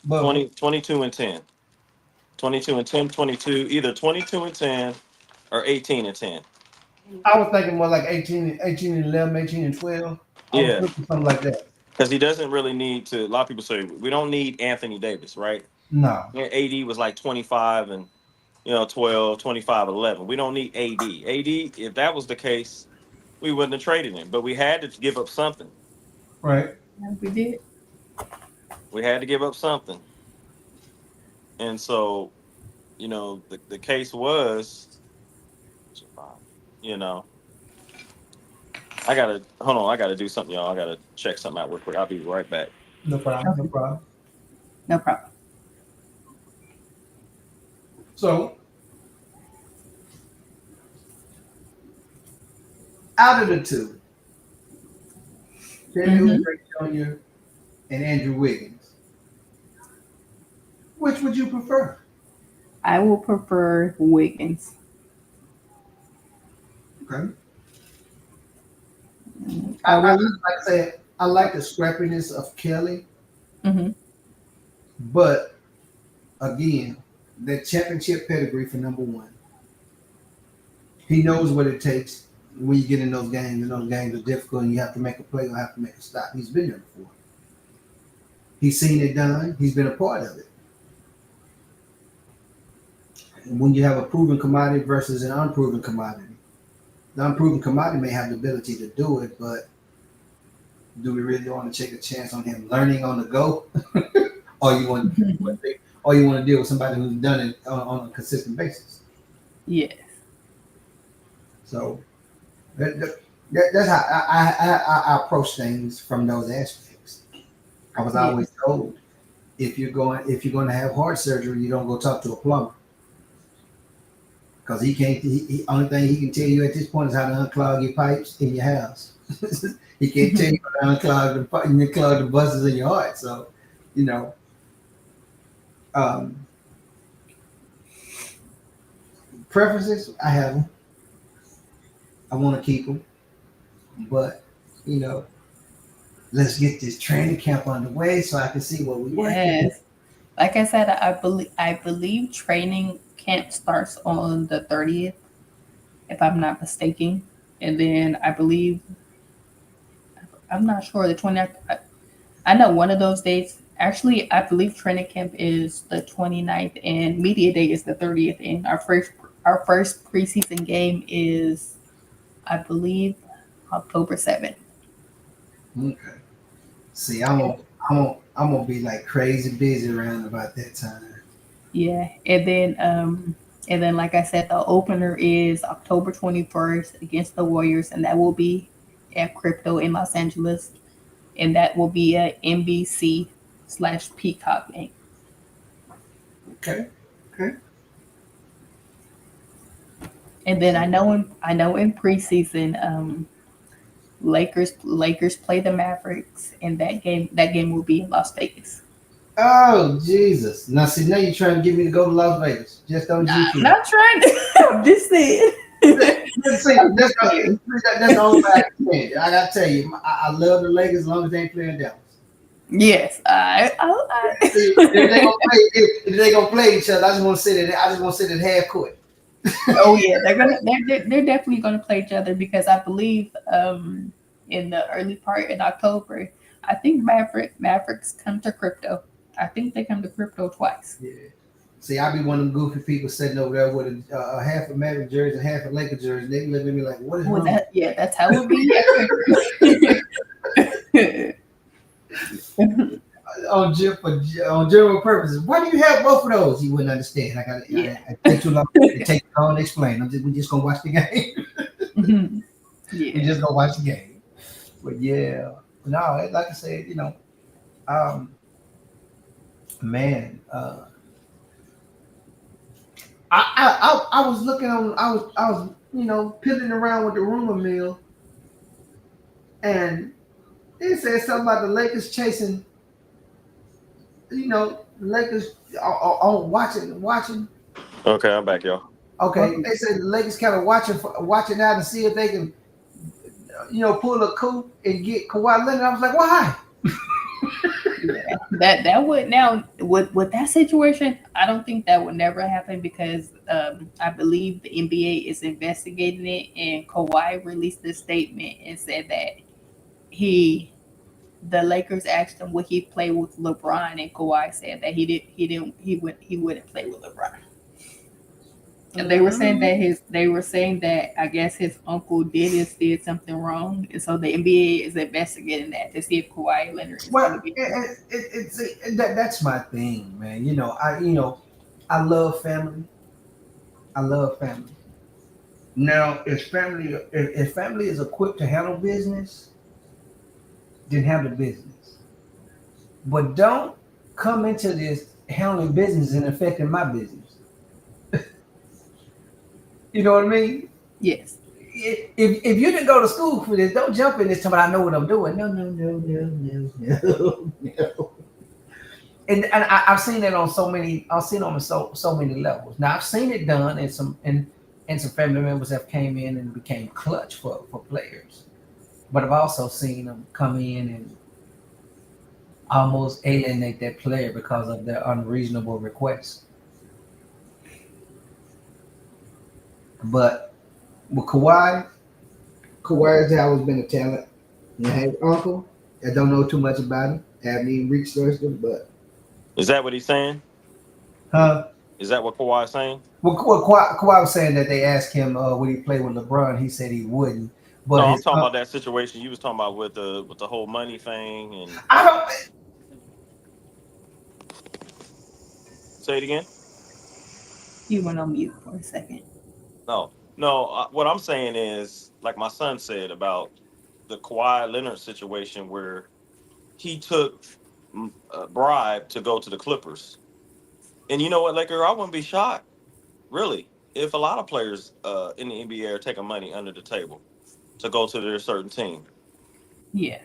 Speaker 6: But
Speaker 5: 22 and 10. 22 and 10, 22, either 22 and 10 or 18 and 10.
Speaker 6: I was thinking more like 18 and 11, 18 and 12.
Speaker 5: Yeah.
Speaker 6: Something like that.
Speaker 5: Because he doesn't really need to. A lot of people say we don't need Anthony Davis, right?
Speaker 6: No.
Speaker 5: AD was like 25 and 12, 25, 11. We don't need AD. AD, if that was the case, we wouldn't have traded him. But we had to give up something.
Speaker 6: Right.
Speaker 4: Yeah, we did.
Speaker 5: We had to give up something. And so, the case was, I gotta do something, y'all. I gotta check something out real quick. I'll be right back.
Speaker 6: No problem. So, out of the two, Kelly Oubre Jr. and Andrew Wiggins, which would you prefer?
Speaker 4: I will prefer Wiggins.
Speaker 6: Okay. Like I said, I like the scrappiness of Kelly. But again, the championship pedigree for number one. He knows what it takes when you get in those games, and those games are difficult and you have to make a play or have to make a stop. He's been there before. He's seen it done. He's been a part of it. And when you have a proven commodity versus an unproven commodity, the unproven commodity may have the ability to do it, but do we really want to take a chance on him learning on the go? Or or you want to deal with somebody who's done it on a consistent basis.
Speaker 4: Yes.
Speaker 6: So that's how I approach things from those aspects. I was always told if you're going to have heart surgery, you don't go talk to a plumber because he can't. He only thing he can tell you at this point is how to unclog your pipes in your house. He can't tell you how to unclog the buses in your heart. So, you know, preferences I have them. I want to keep them, but you know, let's get this training camp underway so I can see what we work.
Speaker 4: Yes. Like I said, I believe training camp starts on the 30th, if I'm not mistaken. And then I believe, I'm not sure, the 20th. I know one of those dates. Actually, I believe training camp is the 29th and media day is the 30th. And our first preseason game is, I believe, October 7th.
Speaker 6: Okay. See, I'm gonna be like crazy busy around about that time.
Speaker 4: Yeah, and then like I said, the opener is October 21st against the Warriors, and that will be at Crypto in Los Angeles, and that will be a NBC/Peacock game.
Speaker 6: Okay.
Speaker 4: And then I know in preseason, Lakers play the Mavericks, and that game will be in Las Vegas.
Speaker 6: Oh Jesus! Now see, now you're trying to get me to go to Las Vegas. Just on
Speaker 4: I'm
Speaker 6: YouTube.
Speaker 4: not trying to. I'm just saying.
Speaker 6: That's the only way I can say it. I gotta tell you, I love the Lakers as long as they ain't playing Dallas.
Speaker 4: Yes,
Speaker 6: If they gonna play each other, I just want to sit at half court.
Speaker 4: Oh yeah, they're definitely gonna play each other because I believe in the early part in October, I think Mavericks come to Crypto. I think they come to Crypto twice.
Speaker 6: Yeah. See, I be one of them goofy people sitting over there with a half a Maverick jersey and half a Laker jersey. They look at me like, "What is wrong?"
Speaker 4: That's how it be.
Speaker 6: On general purposes. Why do you have both of those? You wouldn't understand. I take too long to take long to explain. We're just gonna watch the game.
Speaker 4: Yeah.
Speaker 6: We're just gonna watch the game. But yeah, no, like I said, you know, man, I was looking on, I was piddling around with the rumor mill, and it said something about the Lakers chasing. The Lakers are watching.
Speaker 5: Okay, I'm back, y'all.
Speaker 6: Okay, they said the Lakers kind of watching out to see if they can, pull a coup and get Kawhi Leonard. I was like, why?
Speaker 4: That would now with that situation, I don't think that would never happen because I believe the NBA is investigating it, and Kawhi released this statement and said that the Lakers asked him would he play with LeBron, and Kawhi said that he wouldn't play with LeBron. And they were saying that I guess his uncle did something wrong, and so the NBA is investigating that to see if Kawhi Leonard is going to be.
Speaker 6: That's my thing, man. I love family. I love family. Now, if family is equipped to handle business, then handle business. But don't come into this handling business and affecting my business. You know what I mean?
Speaker 4: Yes.
Speaker 6: If you didn't go to school for this, don't jump in this time. I know what I'm doing. No. And I've seen it on so many. I've seen it on so many levels. Now I've seen it done, and some family members have came in and became clutch for players. But I've also seen them come in and almost alienate that player because of their unreasonable requests. But with Kawhi has always been a talent. I have an uncle. I don't know too much about him. I haven't even researched him, but
Speaker 5: Is that what he's saying?
Speaker 6: Huh?
Speaker 5: Is that what Kawhi's saying?
Speaker 6: Well, Kawhi was saying that they asked him would he play with LeBron. He said he wouldn't. But
Speaker 5: No, I'm talking about that situation you was talking about with the whole money thing, and
Speaker 6: I don't.
Speaker 5: Say it again.
Speaker 4: You went on mute for a second.
Speaker 5: No, no. What I'm saying is, like my son said about the Kawhi Leonard situation, where he took a bribe to go to the Clippers. And you know what, Laker? I wouldn't be shocked, really, if a lot of players in the NBA are taking money under the table to go to their certain team.
Speaker 4: Yeah.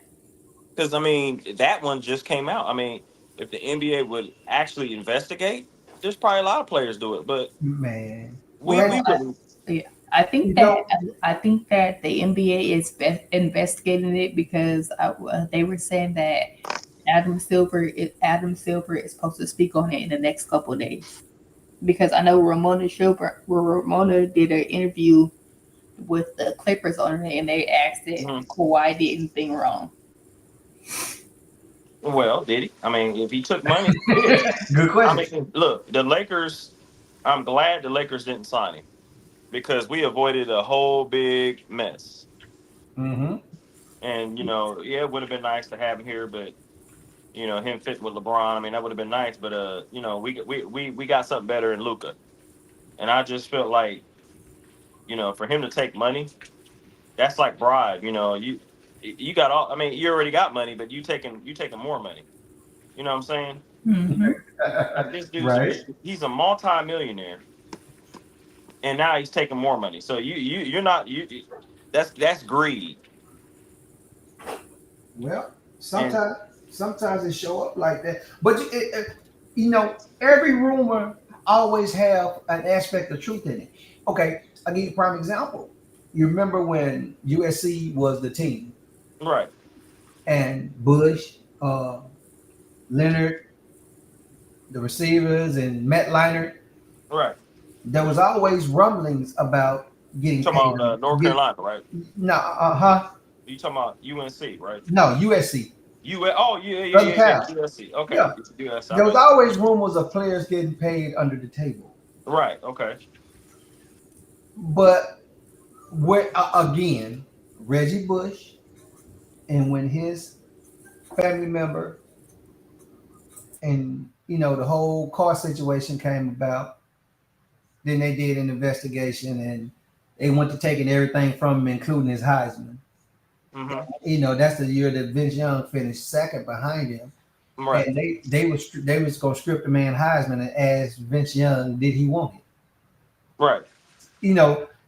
Speaker 5: Because I mean, that one just came out. I mean, if the NBA would actually investigate, there's probably a lot of players do it, but
Speaker 6: Man.
Speaker 5: we
Speaker 6: Well,
Speaker 5: wouldn't.
Speaker 4: Yeah, I think
Speaker 6: You
Speaker 4: that
Speaker 6: know-
Speaker 4: I think that the NBA is investigating it because they were saying that Adam Silver is supposed to speak on it in the next couple of days. Because I know Ramona did an interview with the Clippers on it, and they asked if
Speaker 5: Mhm.
Speaker 4: Kawhi did anything wrong.
Speaker 5: Well, did he? I mean, if he took money, he did.
Speaker 6: Good
Speaker 5: I
Speaker 6: question.
Speaker 5: mean, look, the Lakers. I'm glad the Lakers didn't sign him because we avoided a whole big mess.
Speaker 6: Mm-hmm.
Speaker 5: And yeah, it would have been nice to have him here, but him fitting with LeBron. I mean, that would have been nice, but we got something better in Luca, and I just felt like for him to take money, that's like bribe. You got all. I mean, you already got money, but you taking more money. You know what I'm saying?
Speaker 4: Mhm.
Speaker 5: Like, this dude's
Speaker 6: Right.
Speaker 5: he's a multi-millionaire, and now he's taking more money. So you're not that's greed.
Speaker 6: Well, sometimes it show up like that, but every rumor always have an aspect of truth in it. Okay, I'll give you a prime example. You remember when USC was the team
Speaker 5: Right.
Speaker 6: and Bush, Leonard, the receivers, and Matt Leinart.
Speaker 5: Right.
Speaker 6: There was always rumblings about getting
Speaker 5: You talking
Speaker 6: paid.
Speaker 5: about North Carolina, right?
Speaker 6: No,
Speaker 5: You talking about UNC, right?
Speaker 6: no, USC.
Speaker 5: Oh, yeah,
Speaker 6: Southern Cal.
Speaker 5: USC. Okay.
Speaker 6: Yeah.
Speaker 5: It's US.
Speaker 6: There was always rumors of players getting paid under the table.
Speaker 5: Right. Okay.
Speaker 6: But again, Reggie Bush, and when his family member and the whole car situation came about, then they did an investigation and they went to taking everything from him, including his Heisman.
Speaker 5: Mm-hmm.
Speaker 6: That's the year that Vince Young finished second behind him.
Speaker 5: Right.
Speaker 6: And they was gonna strip the man Heisman and ask Vince Young, did he want it?
Speaker 5: Right.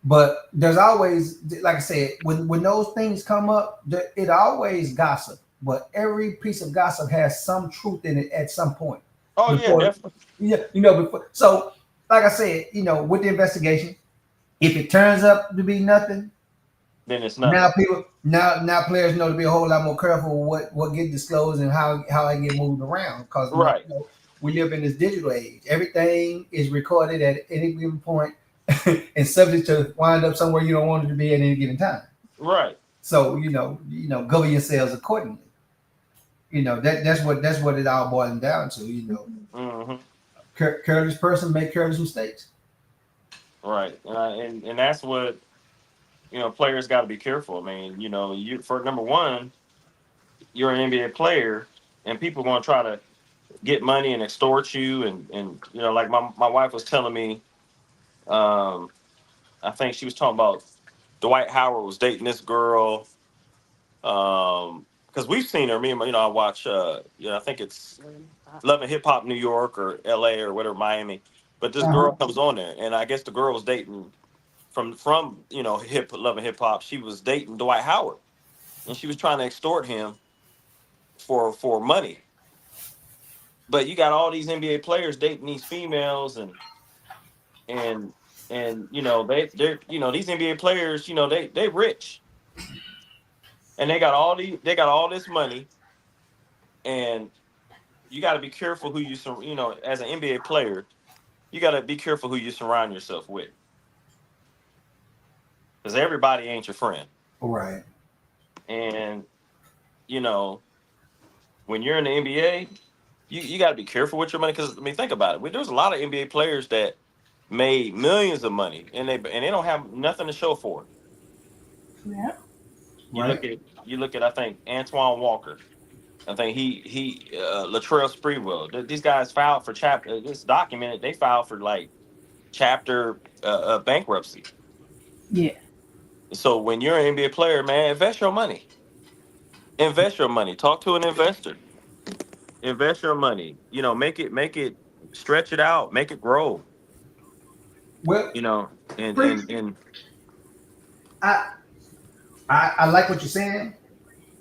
Speaker 6: But there's always, like I said, when those things come up, it always gossip. But every piece of gossip has some truth in it at some point.
Speaker 5: Oh,
Speaker 6: Before-
Speaker 5: yeah, definitely.
Speaker 6: Yeah, before. So, like I said, with the investigation, if it turns up to be nothing,
Speaker 5: Then it's not.
Speaker 6: now players know to be a whole lot more careful what get disclosed and how they get moved around, because
Speaker 5: Right.
Speaker 6: we live in this digital age. Everything is recorded at any given point and subject to wind up somewhere you don't want it to be at any given time.
Speaker 5: Right.
Speaker 6: So govern yourselves accordingly. That's what it all boils down to.
Speaker 5: Mm-hmm.
Speaker 6: Careless person make careless mistakes.
Speaker 5: Right. And that's what players got to be careful. I mean, you for number one, you're an NBA player, and people going to try to get money and extort you, and like my wife was telling me, I think she was talking about Dwight Howard was dating this girl, because we've seen her. Me and I watch, I think it's Love and Hip Hop New York or LA or whatever, Miami. But this girl comes on there, and I guess the girl was dating from Love and Hip Hop. She was dating Dwight Howard, and she was trying to extort him for money. But you got all these NBA players dating these females, and they're these NBA players, they rich, and they got all this money, and you got to be careful who you as an NBA player, you got to be careful who you surround yourself with, because everybody ain't your friend.
Speaker 6: Right.
Speaker 5: And when you're in the NBA, you got to be careful with your money, because think about it. There's a lot of NBA players that made millions of money, and they don't have nothing to show for it.
Speaker 4: Yeah.
Speaker 5: You look at I think Antoine Walker. I think Latrell Sprewell. These guys filed for chapter. It's documented. They filed for like chapter bankruptcy.
Speaker 4: Yeah.
Speaker 5: So when you're an NBA player, man, invest your money. Invest your money. Talk to an investor. Invest your money. Make it stretch it out, make it grow.
Speaker 6: Well,
Speaker 5: You know, and
Speaker 6: Priest,
Speaker 5: and and
Speaker 6: I, I like what you're saying,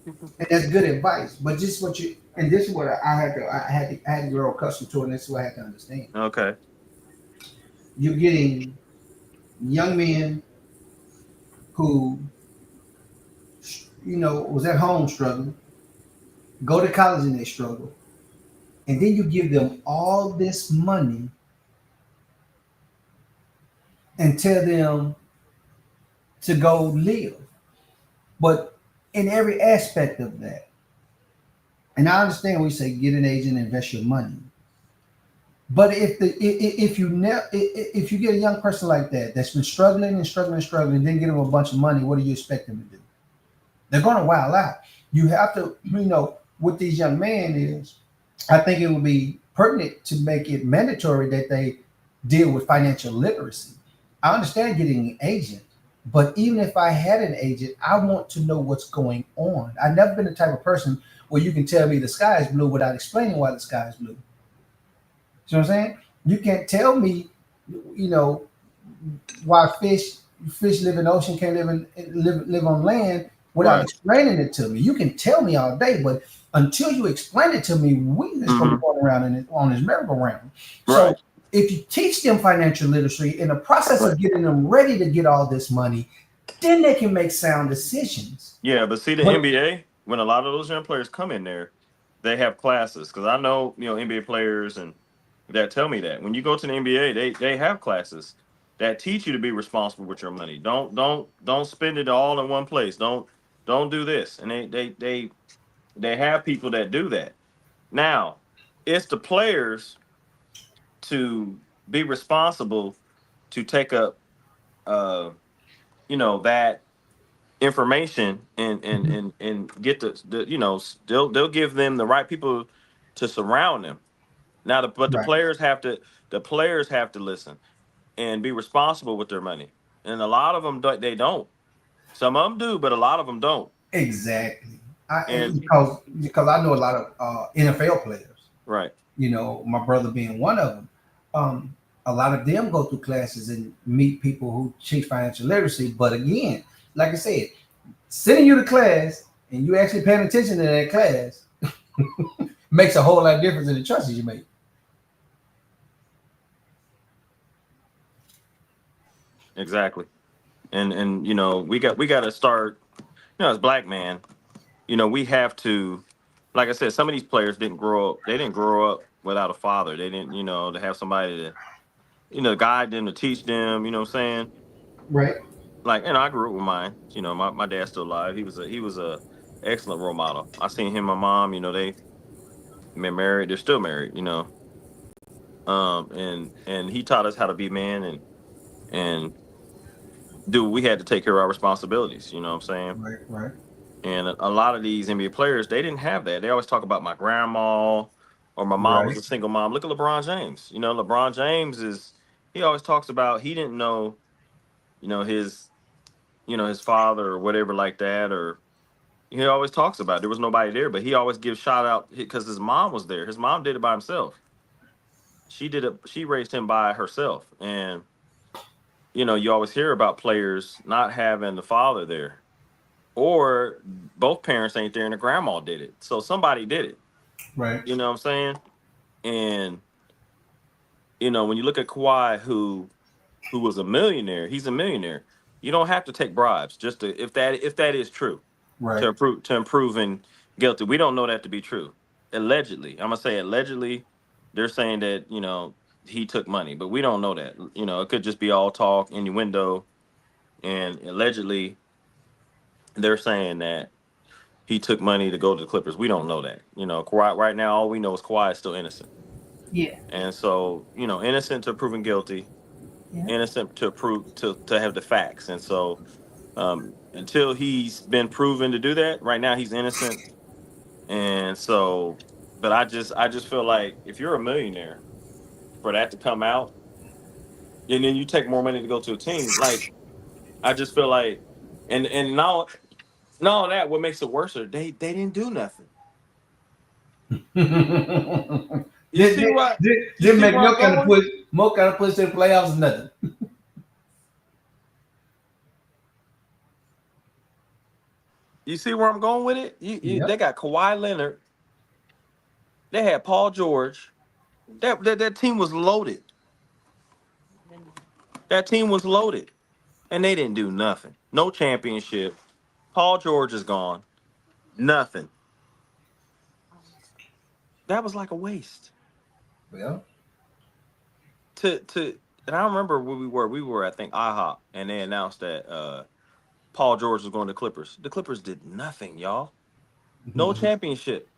Speaker 6: and that's good advice. But just what you and this is what I had to grow accustomed to, and this is what I had to understand.
Speaker 5: okay,
Speaker 6: You're getting young men who, was at home struggling, go to college and they struggle, and then you give them all this money and tell them to go live. But in every aspect of that, and I understand we say get an agent, invest your money. But if you get a young person like that that's been struggling and struggling and struggling, then get them a bunch of money, what do you expect them to do? They're going to wild out. You have to, what these young men is, I think it would be pertinent to make it mandatory that they deal with financial literacy. I understand getting an agent, but even if I had an agent, I want to know what's going on. I've never been the type of person where you can tell me the sky is blue without explaining why the sky is blue. You know what I'm saying? You can't tell me, why fish live in the ocean, can't live on land without
Speaker 5: Right.
Speaker 6: explaining it to me. You can tell me all day, but until you explain it to me, we just going to go around on this merry-go-round. So
Speaker 5: Right.
Speaker 6: if you teach them financial literacy in the process of getting them ready to get all this money, then they can make sound decisions.
Speaker 5: Yeah, but see the
Speaker 6: But-
Speaker 5: NBA, when a lot of those young players come in there, they have classes. Because I know, NBA players and that tell me that when you go to the NBA, they have classes that teach you to be responsible with your money. Don't spend it all in one place. Don't do this. And they have people that do that. Now, it's the players to be responsible to take up that information and get they'll give them the right people to surround them. Now the
Speaker 6: Right.
Speaker 5: players have to listen and be responsible with their money. And a lot of them they don't. Some of them do, but a lot of them don't.
Speaker 6: Exactly.
Speaker 5: And
Speaker 6: Because I know a lot of NFL players.
Speaker 5: right.
Speaker 6: My brother being one of them. A lot of them go through classes and meet people who teach financial literacy. But again, like I said, sending you to class and you actually paying attention to that class makes a whole lot of difference in the choices you make.
Speaker 5: Exactly. And we got to start, as black man, we have to, like I said, some of these players didn't grow up without a father. They didn't, to have somebody to guide them, to teach them, you know what I'm saying?
Speaker 6: Right.
Speaker 5: Like, and I grew up with mine. My dad's still alive. He was a excellent role model. I seen him and my mom, they been married, they're still married, and he taught us how to be men and do we had to take care of our responsibilities, you know what I'm saying?
Speaker 6: Right. Right.
Speaker 5: And a lot of these NBA players, they didn't have that. They always talk about my grandma or my mom was a
Speaker 6: Right.
Speaker 5: single mom. Look at LeBron James. LeBron James he always talks about he didn't know, his, his father or whatever like that, or he always talks about there was nobody there, but he always gives shout out because his mom was there. His mom did it by himself. She raised him by herself. And, you always hear about players not having the father there. Or both parents ain't there and the grandma did it. So somebody did it.
Speaker 6: Right.
Speaker 5: You know what I'm saying? And when you look at Kawhi, who was a millionaire, he's a millionaire. You don't have to take bribes just to if that is true
Speaker 6: Right.
Speaker 5: to improve guilty. We don't know that to be true. Allegedly, I'm gonna say allegedly, they're saying that he took money, but we don't know that. It could just be all talk, innuendo, and allegedly they're saying that he took money to go to the Clippers. We don't know that. Kawhi right now, all we know is Kawhi is still innocent.
Speaker 4: Yeah.
Speaker 5: And so, innocent to proven guilty,
Speaker 4: Yeah.
Speaker 5: innocent to prove to have the facts. And so, until he's been proven to do that, right now he's innocent. And so, but I just feel like if you're a millionaire, for that to come out, and then you take more money to go to a team, like I just feel like, and now that what makes it worse, they didn't do nothing.
Speaker 6: did,
Speaker 5: You see what? You
Speaker 6: did
Speaker 5: see
Speaker 6: make
Speaker 5: where I'm going?
Speaker 6: no kind of push to the playoffs or nothing.
Speaker 5: You see where I'm going with it? They
Speaker 6: Yep.
Speaker 5: got Kawhi Leonard. They had Paul George. That team was loaded. That team was loaded, and they didn't do nothing. No championship. Paul George is gone. Nothing. That was like a waste.
Speaker 6: Well,
Speaker 5: To and I remember where we were. We were I think IHOP, and they announced that Paul George was going to Clippers. The Clippers did nothing, y'all. No championship.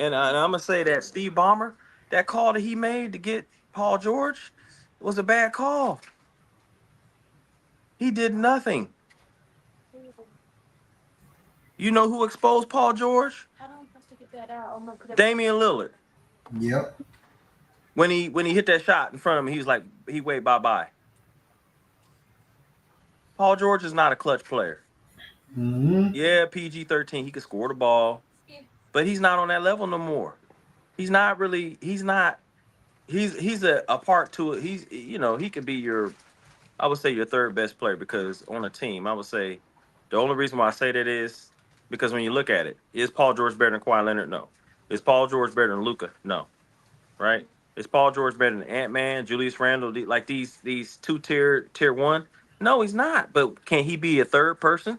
Speaker 5: And I'm gonna say that Steve Ballmer, that call that he made to get Paul George, was a bad call. He did nothing. You know who exposed Paul George? Damian Lillard.
Speaker 6: yep.
Speaker 5: When he hit that shot in front of him, he was like, he waved bye bye. Paul George is not a clutch player.
Speaker 6: Hmm.
Speaker 5: Yeah, PG-13, he could score the ball, but he's not on that level no more. He's not really. He's not. He's a part to it. He could be your, I would say, your third best player, because on a team, I would say the only reason why I say that is because when you look at it, is Paul George better than Kawhi Leonard? No. Is Paul George better than Luka? No. Right? Is Paul George better than Ant Man, Julius Randle, like these tier one? No, he's not. But can he be a third person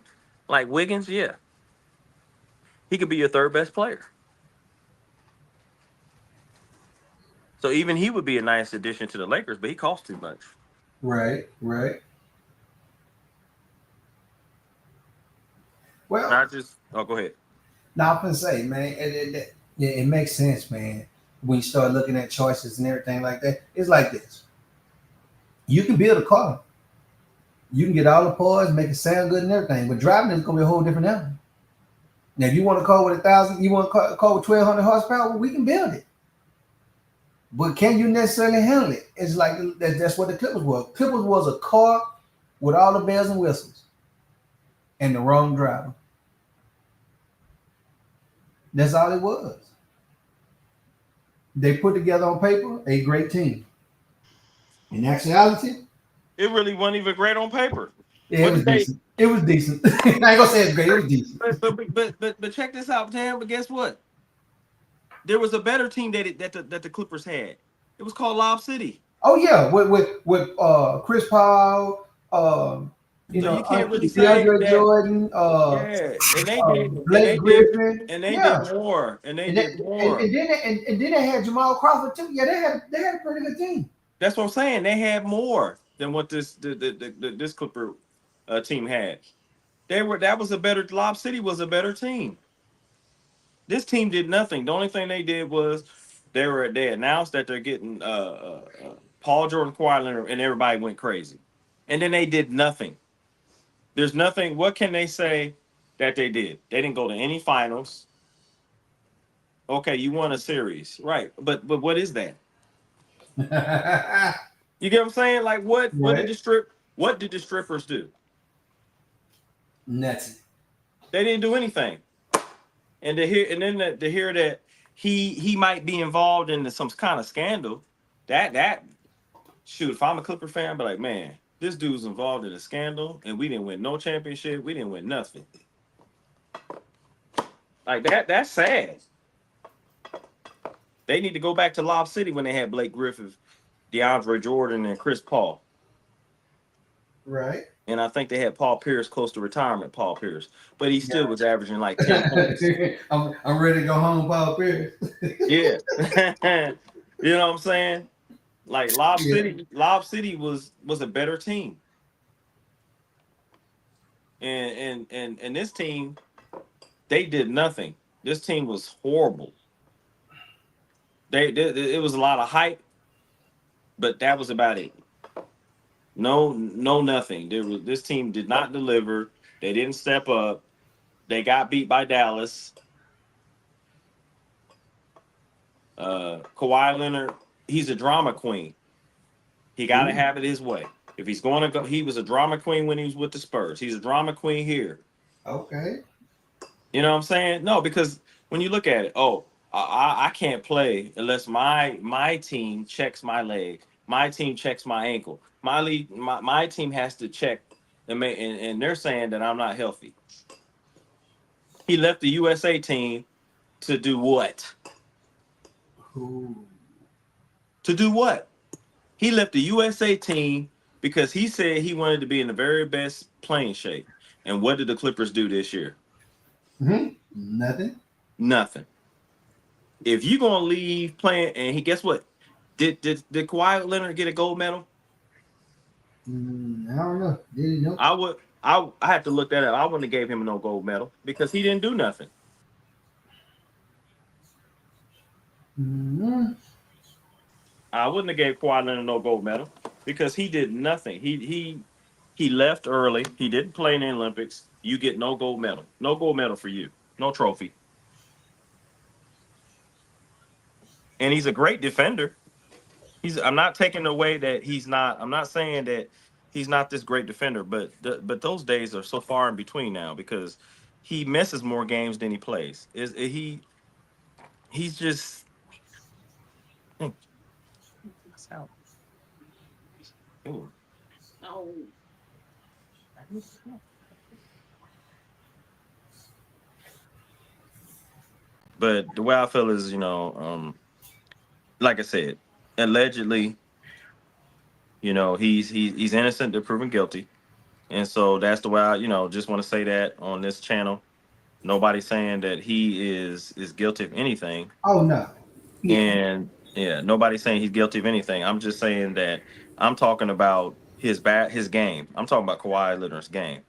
Speaker 5: like Wiggins? Yeah, he could be your third best player. So even he would be a nice addition to the Lakers, but he costs too much.
Speaker 6: Right, right.
Speaker 5: Not
Speaker 6: Well,
Speaker 5: just. Oh, go ahead.
Speaker 6: now I'm gonna say, man, it makes sense, man. When you start looking at choices and everything like that, it's like this. You can build a car, you can get all the parts, make it sound good and everything, but driving is gonna be a whole different animal. Now, if you want a car with 1,000, you want a car with 1,200 horsepower, well, we can build it. But can you necessarily handle it? It's like that's what the Clippers was. Clippers was a car with all the bells and whistles and the wrong driver. That's all it was. They put together on paper a great team. In actuality,
Speaker 5: It really wasn't even great on paper.
Speaker 6: yeah, it
Speaker 5: What
Speaker 6: was
Speaker 5: did they?
Speaker 6: decent. It was decent. I ain't gonna say it's great. It was decent.
Speaker 5: But check this out, Tam. But guess what? There was a better team that the Clippers had. It was called Lob City.
Speaker 6: Oh yeah, with Chris Paul,
Speaker 5: So you can't really say
Speaker 6: DeAndre
Speaker 5: that.
Speaker 6: Jordan,
Speaker 5: Yeah, and they did, and
Speaker 6: Blake
Speaker 5: they did,
Speaker 6: Griffin.
Speaker 5: and they
Speaker 6: Yeah,
Speaker 5: did more, and they
Speaker 6: and,
Speaker 5: did more.
Speaker 6: and then they had Jamal Crawford too. Yeah, they had a pretty good team.
Speaker 5: That's what I'm saying. They had more than what this Clipper team had. That was a better. Lob City was a better team. This team did nothing. The only thing they did was they announced that they're getting Paul Jordan, Kawhi Leonard, and everybody went crazy, and then they did nothing. There's nothing. What can they say that they did? They didn't go to any finals. Okay, you won a series, right? But what is that? You get what I'm saying? Like what did
Speaker 6: Right.
Speaker 5: the strip? What did the strippers do?
Speaker 6: Nothing.
Speaker 5: They didn't do anything. And to hear that he might be involved in some kind of scandal, that shoot, if I'm a Clipper fan, I'd be like, man, this dude's involved in a scandal, and we didn't win no championship. We didn't win nothing. Like that's sad. They need to go back to Lob City when they had Blake Griffin, DeAndre Jordan, and Chris Paul.
Speaker 6: Right.
Speaker 5: And I think they had Paul Pierce close to retirement, Paul Pierce. But he still was averaging like 10 points.
Speaker 6: I'm ready to go home, Paul Pierce.
Speaker 5: Yeah. You know what I'm saying? Like Lob City was a better team. And this team, they did nothing. This team was horrible. It was a lot of hype, but that was about it. No, nothing. This team did not deliver. They didn't step up.
Speaker 2: They got beat by Dallas. Kawhi Leonard, he's a drama queen. He got to have it his way. If he's going to go, he was a drama queen when he was with the Spurs. He's a drama queen here.
Speaker 6: Okay.
Speaker 2: You know what I'm saying? No, because when you look at it, I can't play unless my team checks my leg. My team checks my ankle. My team has to check, and they're saying that I'm not healthy. He left the USA team to do what?
Speaker 6: Ooh.
Speaker 2: To do what? He left the USA team because he said he wanted to be in the very best playing shape. And what did the Clippers do this year?
Speaker 6: Nothing.
Speaker 2: Nothing. If you're gonna leave playing, and he guess what? Did Kawhi Leonard get a gold medal?
Speaker 6: I don't know. Did he know?
Speaker 2: I have to look that up. I wouldn't have gave him no gold medal because he didn't do nothing. I wouldn't have gave Kawhi Leonard no gold medal because he did nothing. He left early. He didn't play in the Olympics. You get no gold medal. No gold medal for you. No trophy. And he's a great defender. I'm not taking away that he's not. I'm not saying that he's not this great defender, but those days are so far in between now because he misses more games than he plays. He's just Ooh. No. But the way I feel is, like I said, allegedly, he's innocent, they're proven guilty. And so that's the way I, just want to say that on this channel. Nobody's saying that he is guilty of anything.
Speaker 6: Oh no.
Speaker 2: And nobody's saying he's guilty of anything. I'm just saying that I'm talking about his game. I'm talking about Kawhi Leonard's game.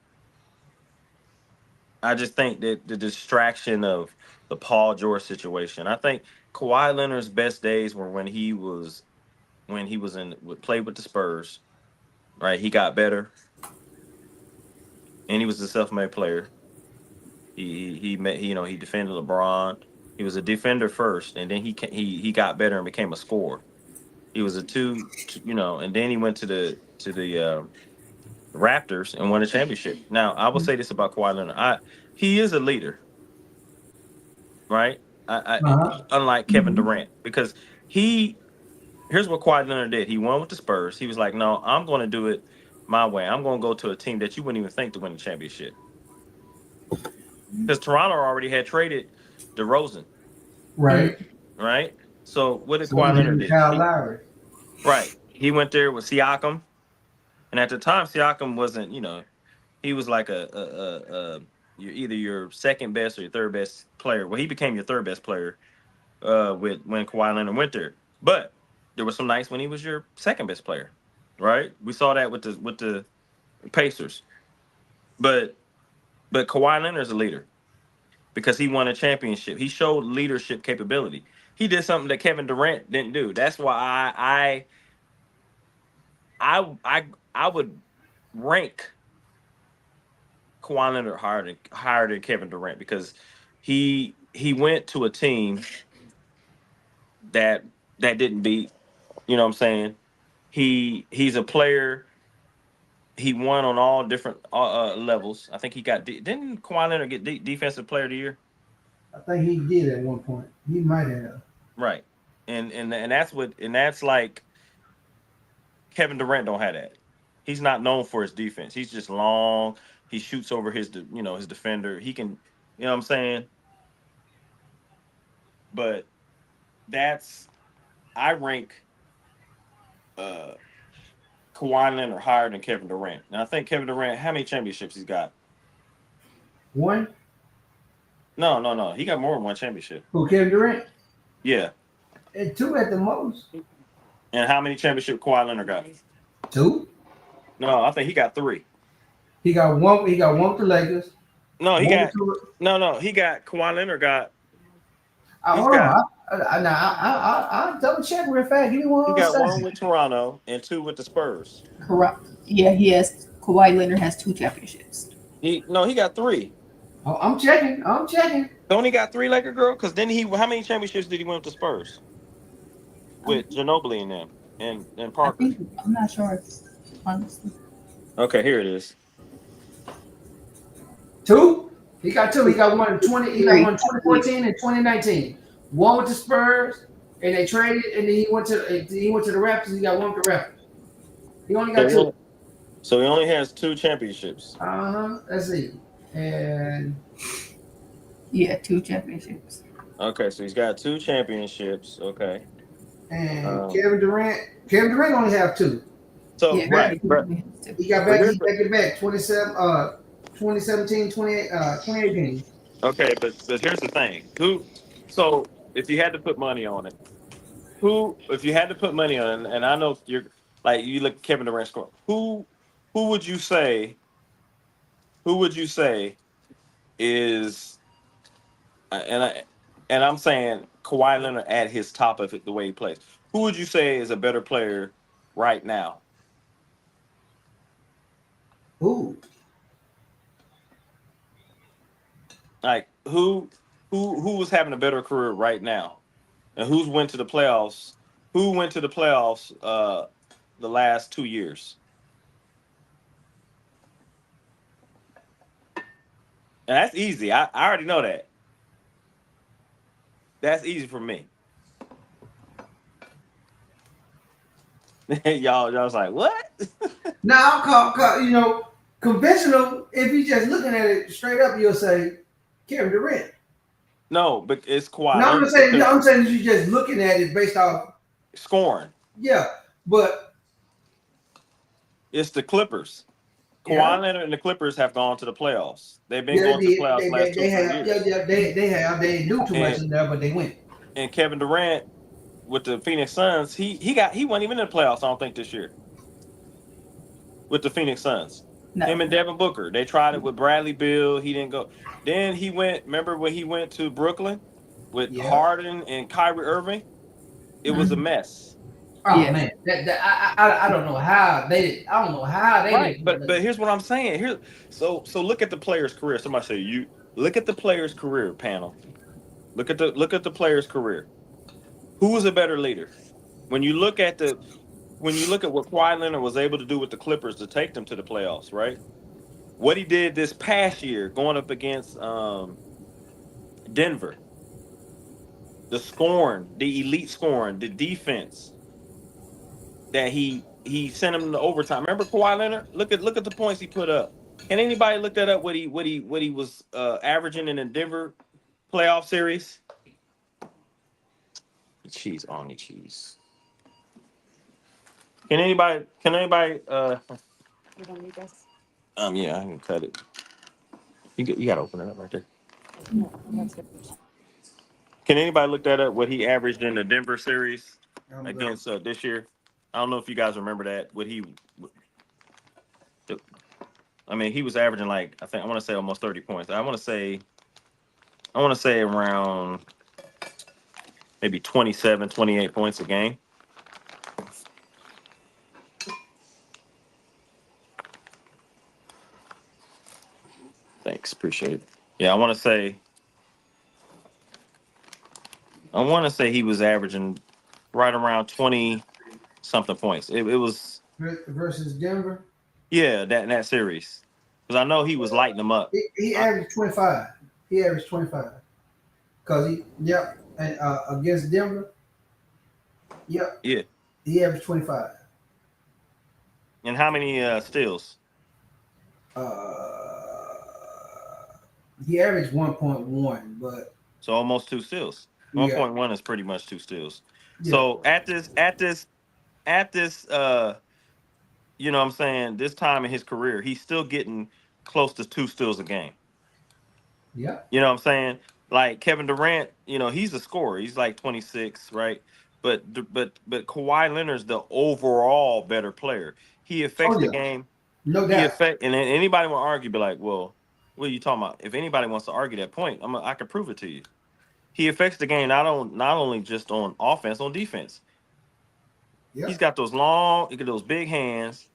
Speaker 2: I just think that the distraction of the Paul George situation. I think Kawhi Leonard's best days were when he played with the Spurs. Right, he got better, and he was a self-made player. He defended LeBron. He was a defender first, and then he got better and became a scorer. He was a two, and then he went to the Raptors and won a championship. Now, I will say this about Kawhi Leonard: he is a leader, right? Unlike Kevin Durant, because here's what Kawhi Leonard did: he won with the Spurs. He was like, "No, I'm going to do it my way. I'm going to go to a team that you wouldn't even think to win the championship." Because Toronto already had traded DeRozan.
Speaker 6: Right.
Speaker 2: Right? So what did Kawhi Leonard do?
Speaker 6: Kyle Lowry.
Speaker 2: Right. He went there with Siakam. And at the time, Siakam wasn't, he was like you're either your second best or your third best player. Well, he became your third best player when Kawhi Leonard went there. But there were some nights when he was your second best player. Right? We saw that with the Pacers. But Kawhi Leonard's a leader because he won a championship. He showed leadership capability. He did something that Kevin Durant didn't do. That's why I would rank Kawhi Leonard higher than Kevin Durant because he went to a team that didn't beat. You know what I'm saying? He's a player. He won on all different levels. I think he got. Didn't Kawhi Leonard get Defensive Player of the Year?
Speaker 6: I think he did at one point. He might have.
Speaker 2: Right, and that's like Kevin Durant don't have that. He's not known for his defense. He's just long. He shoots over his defender. He can, you know what I'm saying. But I rank Kawhi Leonard higher than Kevin Durant. Now I think Kevin Durant, how many championships he's got?
Speaker 6: One?
Speaker 2: No. He got more than one championship.
Speaker 6: Who, Kevin Durant?
Speaker 2: Yeah.
Speaker 6: And two at the most.
Speaker 2: And how many championships Kawhi Leonard got?
Speaker 6: Two?
Speaker 2: No, I think he got 3.
Speaker 6: He got one. He got one with the Lakers.
Speaker 2: No, he got Kawhi Leonard got.
Speaker 6: I'll double check real fast. Give me one.
Speaker 2: He got one with Toronto and 2 with the Spurs.
Speaker 4: Yeah, Kawhi Leonard has 2 championships.
Speaker 2: He got 3.
Speaker 6: Oh, I'm checking. I'm checking.
Speaker 2: Don't he got 3 Laker girl? Because then how many championships did he win with the Spurs with Ginobili and them and
Speaker 4: I
Speaker 2: Parker?
Speaker 4: think I'm not sure, honestly.
Speaker 2: Okay, here it is.
Speaker 6: 2. He got 2. He got one in 20. He got one in
Speaker 4: 3.
Speaker 6: 2014 and 2019. One with the Spurs, and they traded, and then he went to the Raptors. He got one with the Raptors. He only got 2.
Speaker 2: So he only has 2 championships.
Speaker 6: Let's see. And
Speaker 4: Yeah, 2 championships.
Speaker 2: Okay, so he's got 2 championships. Okay.
Speaker 6: Kevin Durant only have 2.
Speaker 2: So
Speaker 4: Yeah,
Speaker 2: right.
Speaker 6: He got back. He back it back. 2017, 2018.
Speaker 2: Okay, but here's the thing. So if you had to put money on it, if you had to put money on it, and I know you're like you look at Kevin Durant score, who would you say is and I'm saying Kawhi Leonard at his top of it the way he plays. Who would you say is a better player right now?
Speaker 6: Who?
Speaker 2: Like who was having a better career right now? And who's went to the playoffs? Who went to the playoffs the last 2 years? And that's easy. I already know that. That's easy for me. y'all was like, what?
Speaker 6: Now, call, conventional. If you just looking at it straight up, you'll say Kevin Durant.
Speaker 2: No, but it's Kawhi.
Speaker 6: No, I'm saying you just looking at it based off
Speaker 2: scoring.
Speaker 6: Yeah, but
Speaker 2: it's the Clippers.
Speaker 6: Yeah.
Speaker 2: Kawhi Leonard and the Clippers have gone to the playoffs. They've been going to the playoffs last 2 years.
Speaker 6: They have. They didn't do too much in there, but they went.
Speaker 2: And Kevin Durant with the Phoenix Suns, he wasn't even in the playoffs, I don't think, this year. With the Phoenix Suns.
Speaker 4: No.
Speaker 2: Him and Devin Booker. They tried it with Bradley Beal. He didn't go. Then he went, remember when he went to Brooklyn with Harden and Kyrie Irving? It was a mess.
Speaker 6: Oh man, I don't know how they. I don't know how they.
Speaker 2: Right, but here's what I'm saying. So look at the player's career. Somebody say you look at the player's career panel. Look at the player's career. Who was a better leader? When you look at what Kawhi Leonard was able to do with the Clippers to take them to the playoffs, right? What he did this past year, going up against Denver, the scoring, the elite scoring, the defense. That he sent him to overtime. Remember Kawhi Leonard? Look at the points he put up. Can anybody look that up? What he was averaging in the Denver playoff series? Cheese on the cheese. Can anybody? You don't need this. Yeah, I can cut it. You got to open it up right there. No, that's good. Can anybody look that up? What he averaged in the Denver series against this year? I don't know if you guys remember that. He was averaging I want to say almost 30 points. I want to say around maybe 27, 28 points a game. Thanks, appreciate it. Yeah, I want to say he was averaging right around 20 something points. It was
Speaker 6: versus Denver.
Speaker 2: Yeah, that series, because I know he was lighting them up.
Speaker 6: He averaged 25. Because and against Denver. Yep.
Speaker 2: Yeah.
Speaker 6: He averaged 25.
Speaker 2: And how many steals?
Speaker 6: He averaged 1.1, but
Speaker 2: so almost 2 steals. 1.1 is pretty much 2 steals.
Speaker 6: Yeah.
Speaker 2: So at this you know what I'm saying, this time in his career, he's still getting close to 2 steals a game.
Speaker 6: Yeah.
Speaker 2: You know what I'm saying? Like Kevin Durant, he's a scorer. He's like 26, right? But Kawhi Leonard's the overall better player. He affects the game.
Speaker 6: No doubt.
Speaker 2: And then anybody will argue, be like, well, what are you talking about? If anybody wants to argue that point, I can prove it to you. He affects the game not only just on offense, on defense. Yep. He's got those those big hands.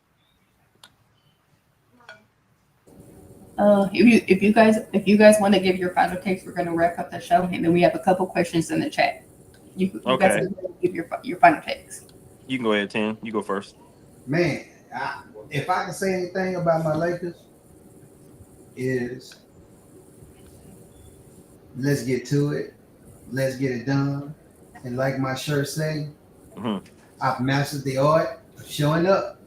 Speaker 4: If you guys want to give your final takes, we're gonna wrap up the show, and then we have a couple questions in the chat. You guys
Speaker 2: Okay.
Speaker 4: can give your final takes.
Speaker 2: You can go ahead, Tim. You go first.
Speaker 6: Man, if I can say anything about my Lakers, is let's get to it, let's get it done, and like my shirt say,
Speaker 2: Mhm.
Speaker 6: I've mastered the art of showing up.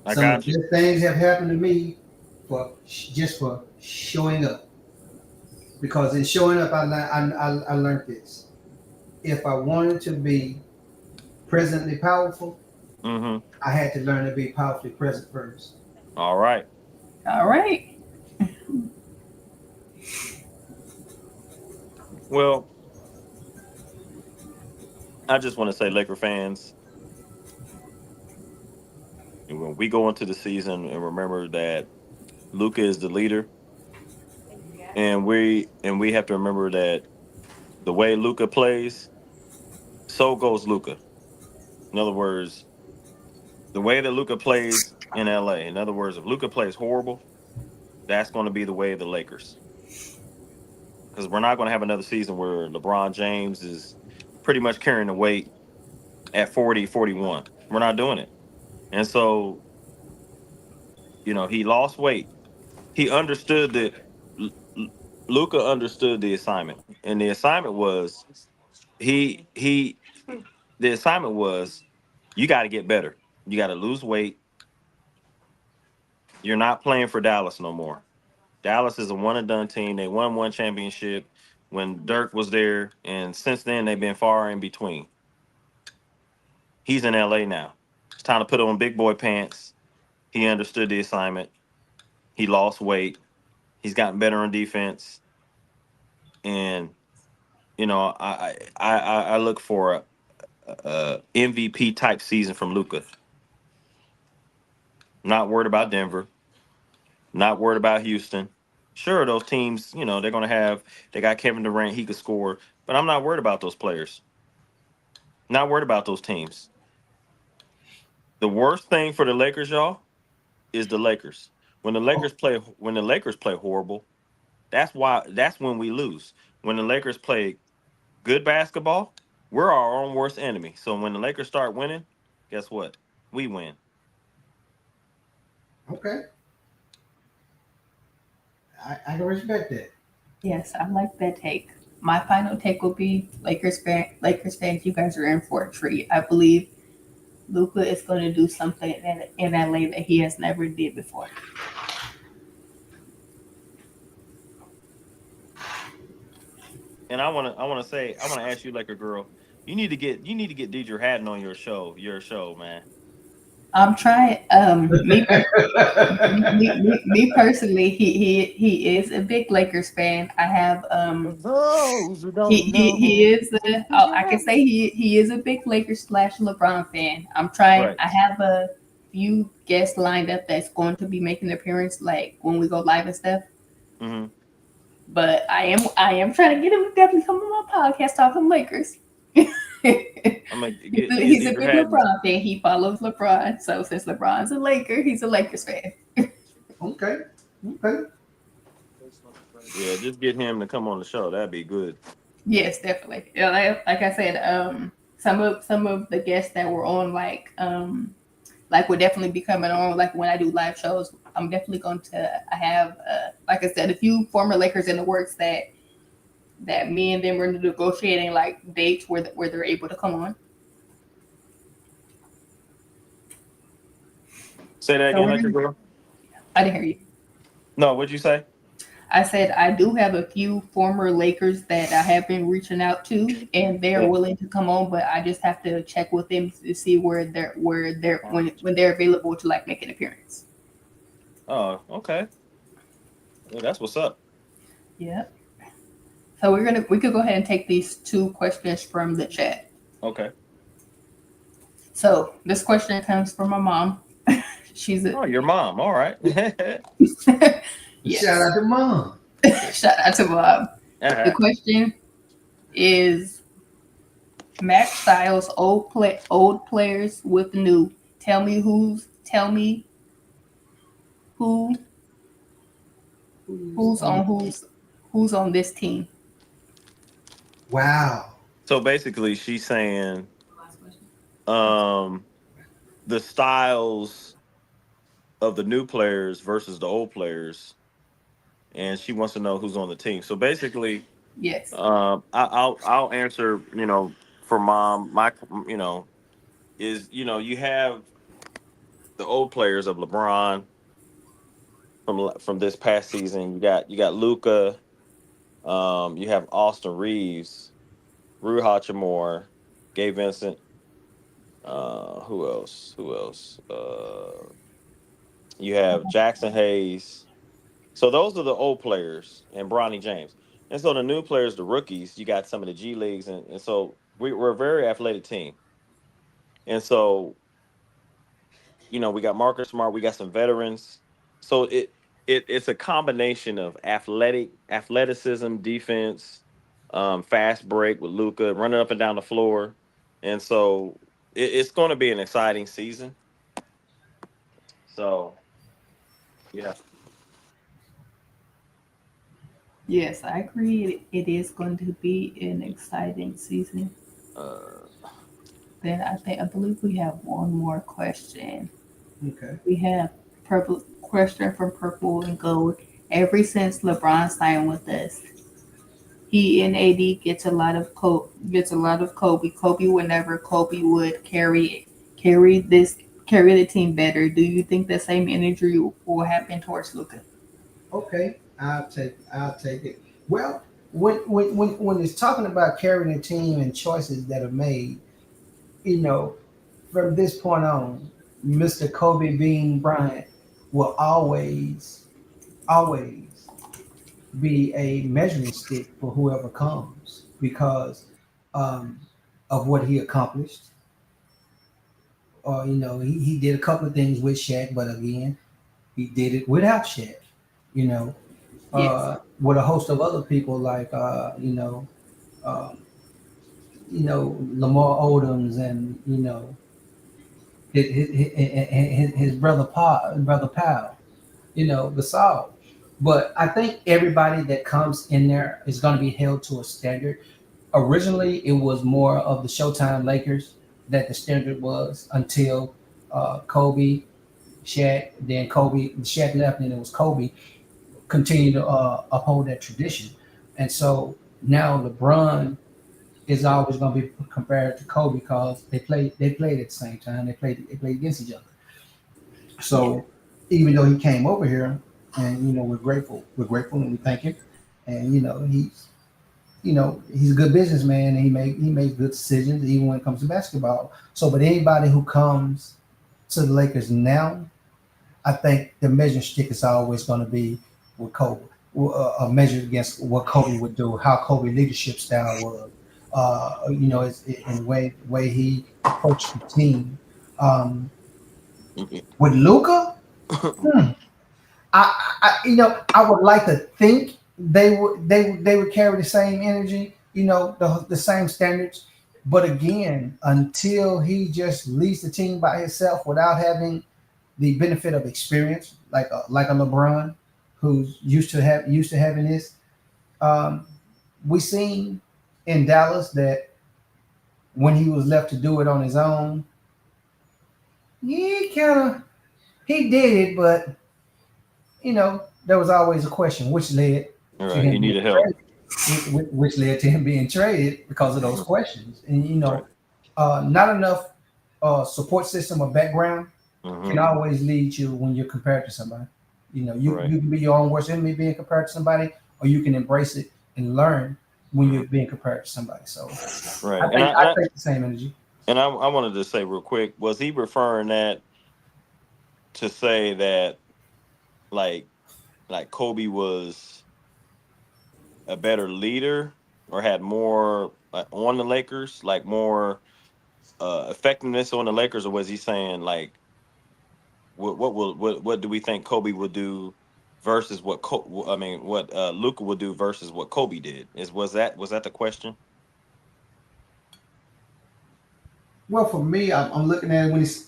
Speaker 2: I
Speaker 6: Some
Speaker 2: got
Speaker 6: of
Speaker 2: you.
Speaker 6: the good things have happened to me for showing up. Because in showing up, I learned this. If I wanted to be presently powerful,
Speaker 2: Mm-hmm.
Speaker 6: I had to learn to be powerfully present first.
Speaker 2: All right.
Speaker 4: All right.
Speaker 2: Well, I just want to say, Laker fans, when we go into the season and remember that Luka is the leader, and we have to remember that the way Luka plays, so goes Luka. In other words, the way that Luka plays in LA. In other words, if Luka plays horrible, that's going to be the way of the Lakers. Because we're not going to have another season where LeBron James is pretty much carrying the weight at 40, 41. We're not doing it. And so, he lost weight. He understood that Luka understood the assignment. And the assignment was the assignment was you got to get better. You got to lose weight. You're not playing for Dallas no more. Dallas is a one and done team. They won one championship when Dirk was there, and since then they've been far in between. He's in LA now. It's time to put on big boy pants. He understood the assignment. He lost weight. He's gotten better on defense, and I look for a MVP type season from Luka. Not worried about Denver. Not worried about Houston. Sure, those teams, they're going to they got Kevin Durant, he could score, but I'm not worried about those players. Not worried about those teams. The worst thing for the Lakers, y'all, is the Lakers. When the Lakers play horrible, that's when we lose. When the Lakers play good basketball, we're our own worst enemy. So when the Lakers start winning, guess what? We win.
Speaker 6: Okay. I can respect that.
Speaker 4: Yes, I like that take. My final take will be Lakers fans, you guys are in for a treat. I believe Luka is going to do something in LA that he has never did before.
Speaker 2: And I want to ask you, Laker girl, you need to get Deidre Haddon on your show, man.
Speaker 4: I'm trying. Me personally, he is a big Lakers fan. I have
Speaker 2: Those who don't
Speaker 4: he is I can say he is a big Lakers / LeBron fan. I'm trying.
Speaker 2: Right.
Speaker 4: I have a few guests lined up that's going to be making an appearance, like when we go live and stuff.
Speaker 2: Mm-hmm.
Speaker 4: But I am trying to get him to definitely come on my podcast talking Lakers.
Speaker 2: I'm gonna get
Speaker 4: He's a
Speaker 2: Deidre
Speaker 4: big
Speaker 2: Haddon.
Speaker 4: LeBron fan. He follows LeBron. So since LeBron's a Laker, he's a Lakers fan.
Speaker 6: Okay.
Speaker 2: Yeah, just get him to come on the show. That'd be good.
Speaker 4: Yes, definitely. Yeah, like I said, some of the guests that were on will definitely be coming on. Like when I do live shows, I'm definitely going to have like I said, a few former Lakers in the works that me and them were negotiating like dates where they're able to come on.
Speaker 2: Say that again, Laker girl.
Speaker 4: I didn't hear you.
Speaker 2: No, what'd you say?
Speaker 4: I said I do have a few former Lakers that I have been reaching out to, and they're willing to come on, but I just have to check with them to see when they're available to like make an appearance.
Speaker 2: Oh, okay. Well, that's what's up.
Speaker 4: Yep. So we could go ahead and take these two questions from the chat.
Speaker 2: Okay.
Speaker 4: So this question comes from my mom. She's
Speaker 2: your mom. All right.
Speaker 4: Yes.
Speaker 6: Shout out to mom.
Speaker 4: Shout out to mom. The question is match styles, old players with new. Tell me who Who's on this team?
Speaker 6: Wow.
Speaker 2: So basically, she's saying the styles of the new players versus the old players, and she wants to know who's on the team. So basically,
Speaker 4: Yes.
Speaker 2: I'll answer. For mom, is you have the old players of LeBron from this past season. You got Luca. You have Austin Reeves, Rui Hachimura, Gabe Vincent. Who else? Who else? You have Jackson Hayes. So those are the old players and Bronny James. And so the new players, the rookies, you got some of the G leagues, and so we're a very athletic team. And so we got Marcus Smart, we got some veterans. So it's a combination of athleticism, defense, fast break with Luca running up and down the floor, and so it's going to be an exciting season. So yeah.
Speaker 4: Yes, I agree. It is going to be an exciting season.
Speaker 2: Uh,
Speaker 4: Then I believe we have one more question.
Speaker 6: Okay.
Speaker 4: We have purple question from Purple and Gold. Ever since LeBron signed with us, he and AD gets a lot of Kobe. Whenever Kobe would carry the team better. Do you think the same energy will happen towards Luka?
Speaker 6: Okay. I'll take it. Well, when it's talking about carrying a team and choices that are made, from this point on, Mr. Kobe Bean Bryant will always be a measuring stick for whoever comes because of what he accomplished. Or he did a couple of things with Shaq, but again, he did it without Shaq. You know,
Speaker 4: Yes.
Speaker 6: with a host of other people like Lamar Odoms and his brother Powell, Gasol. But I think everybody that comes in there is going to be held to a standard. Originally, it was more of the Showtime Lakers that the standard was until Kobe, Shaq, then Kobe, Shaq left, and it was Kobe. Continued to uphold that tradition, and so now LeBron is always going to be compared to Kobe because they played at the same time. They played against each other. So even though he came over here, and we're grateful and we thank him, and he's a good businessman and he makes good decisions even when it comes to basketball. So, but anybody who comes to the Lakers now, I think the measuring stick is always going to be with Kobe, measured against what Kobe would do, how Kobe leadership style was, it's in the way he approached the team. With Luka, I would like to think they would carry the same energy, the same standards. But again, until he just leads the team by himself without having the benefit of experience, like a LeBron, who's used to having this, we seen in Dallas that when he was left to do it on his own, he did it, but there was always a question, which led to
Speaker 2: right.
Speaker 6: him
Speaker 2: He needed
Speaker 6: being
Speaker 2: help.
Speaker 6: traded, which led to him being traded because of those questions. And
Speaker 2: Right.
Speaker 6: not enough support system or background
Speaker 2: Mhm.
Speaker 6: can always lead you when you're compared to somebody.
Speaker 2: Right.
Speaker 6: You can be your own worst enemy being compared to somebody, or you can embrace it and learn when you're being compared to somebody. So
Speaker 2: Right.
Speaker 6: I think the same energy.
Speaker 2: And I wanted to say real quick, was he referring that to say that like Kobe was a better leader or had more on the Lakers, like more effectiveness on the Lakers, or was he saying like what do we think Kobe would do versus what Luka would do versus what Kobe did? Was that the question?
Speaker 6: Well, for me, I'm looking at it when it's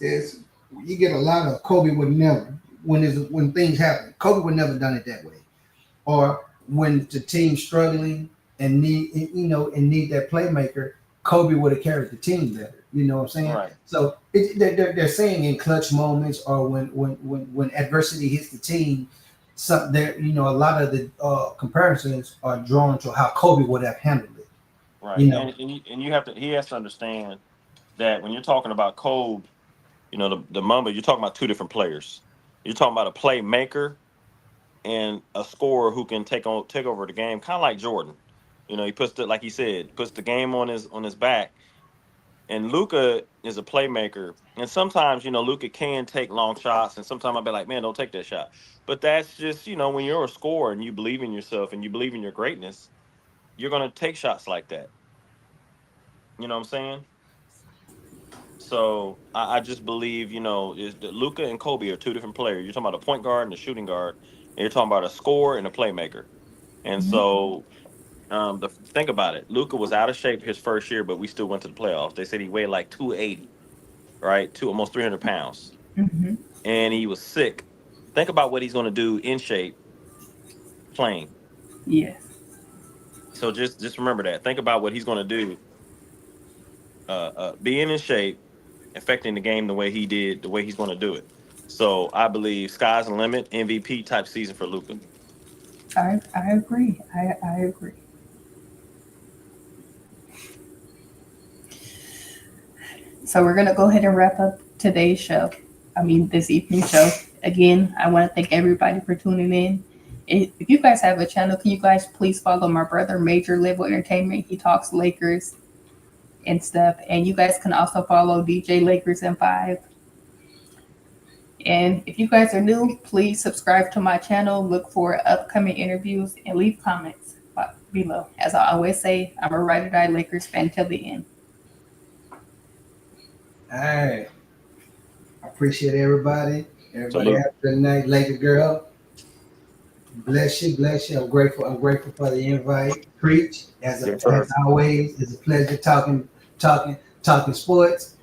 Speaker 6: you get a lot of Kobe would never when things happen. Kobe would never done it that way. or when the team's struggling and need that playmaker, Kobe would have carried the team better. You know what I'm saying?
Speaker 2: Right.
Speaker 6: So they're saying in clutch moments or when adversity hits the team, some there a lot of the comparisons are drawn to how Kobe would have handled it.
Speaker 2: Right.
Speaker 6: You know.
Speaker 2: And he has to understand that when you're talking about Kobe, the Mamba, you're talking about two different players. You're talking about a playmaker and a scorer who can take over the game, kind of like Jordan. He puts like he said, puts the game on his back. And Luka is a playmaker, and sometimes Luka can take long shots, and sometimes I'll be like, man, don't take that shot. But that's just when you're a scorer and you believe in yourself and you believe in your greatness, you're gonna take shots like that. You know what I'm saying? So I just believe is that Luka and Kobe are two different players. You're talking about a point guard and a shooting guard, and you're talking about a scorer and a playmaker. And so. Think about it. Luka was out of shape his first year, but we still went to the playoffs. They said he weighed like 280, right? Almost 300 pounds.
Speaker 4: Mm-hmm.
Speaker 2: And he was sick. Think about what he's going to do in shape playing.
Speaker 4: Yes.
Speaker 2: So just remember that. Think about what he's going to do being in shape, affecting the game the way he did, the way he's going to do it. So I believe sky's the limit, MVP type season for Luka.
Speaker 4: I agree. I agree. So we're going to go ahead and wrap up today's show. This evening's show. Again, I want to thank everybody for tuning in. If you guys have a channel, can you guys please follow my brother, Major Level Entertainment? He talks Lakers and stuff. And you guys can also follow DJ Lakers in 5. And if you guys are new, please subscribe to my channel, look for upcoming interviews, and leave comments below. As I always say, I'm a ride or die Lakers fan till the end.
Speaker 6: All right. I appreciate everybody. Everybody
Speaker 2: Salute.
Speaker 6: have a good night, Laker girl. Bless you. I'm grateful for the invite. Preach. As
Speaker 2: Yes, sir.
Speaker 6: always, it's a pleasure talking sports.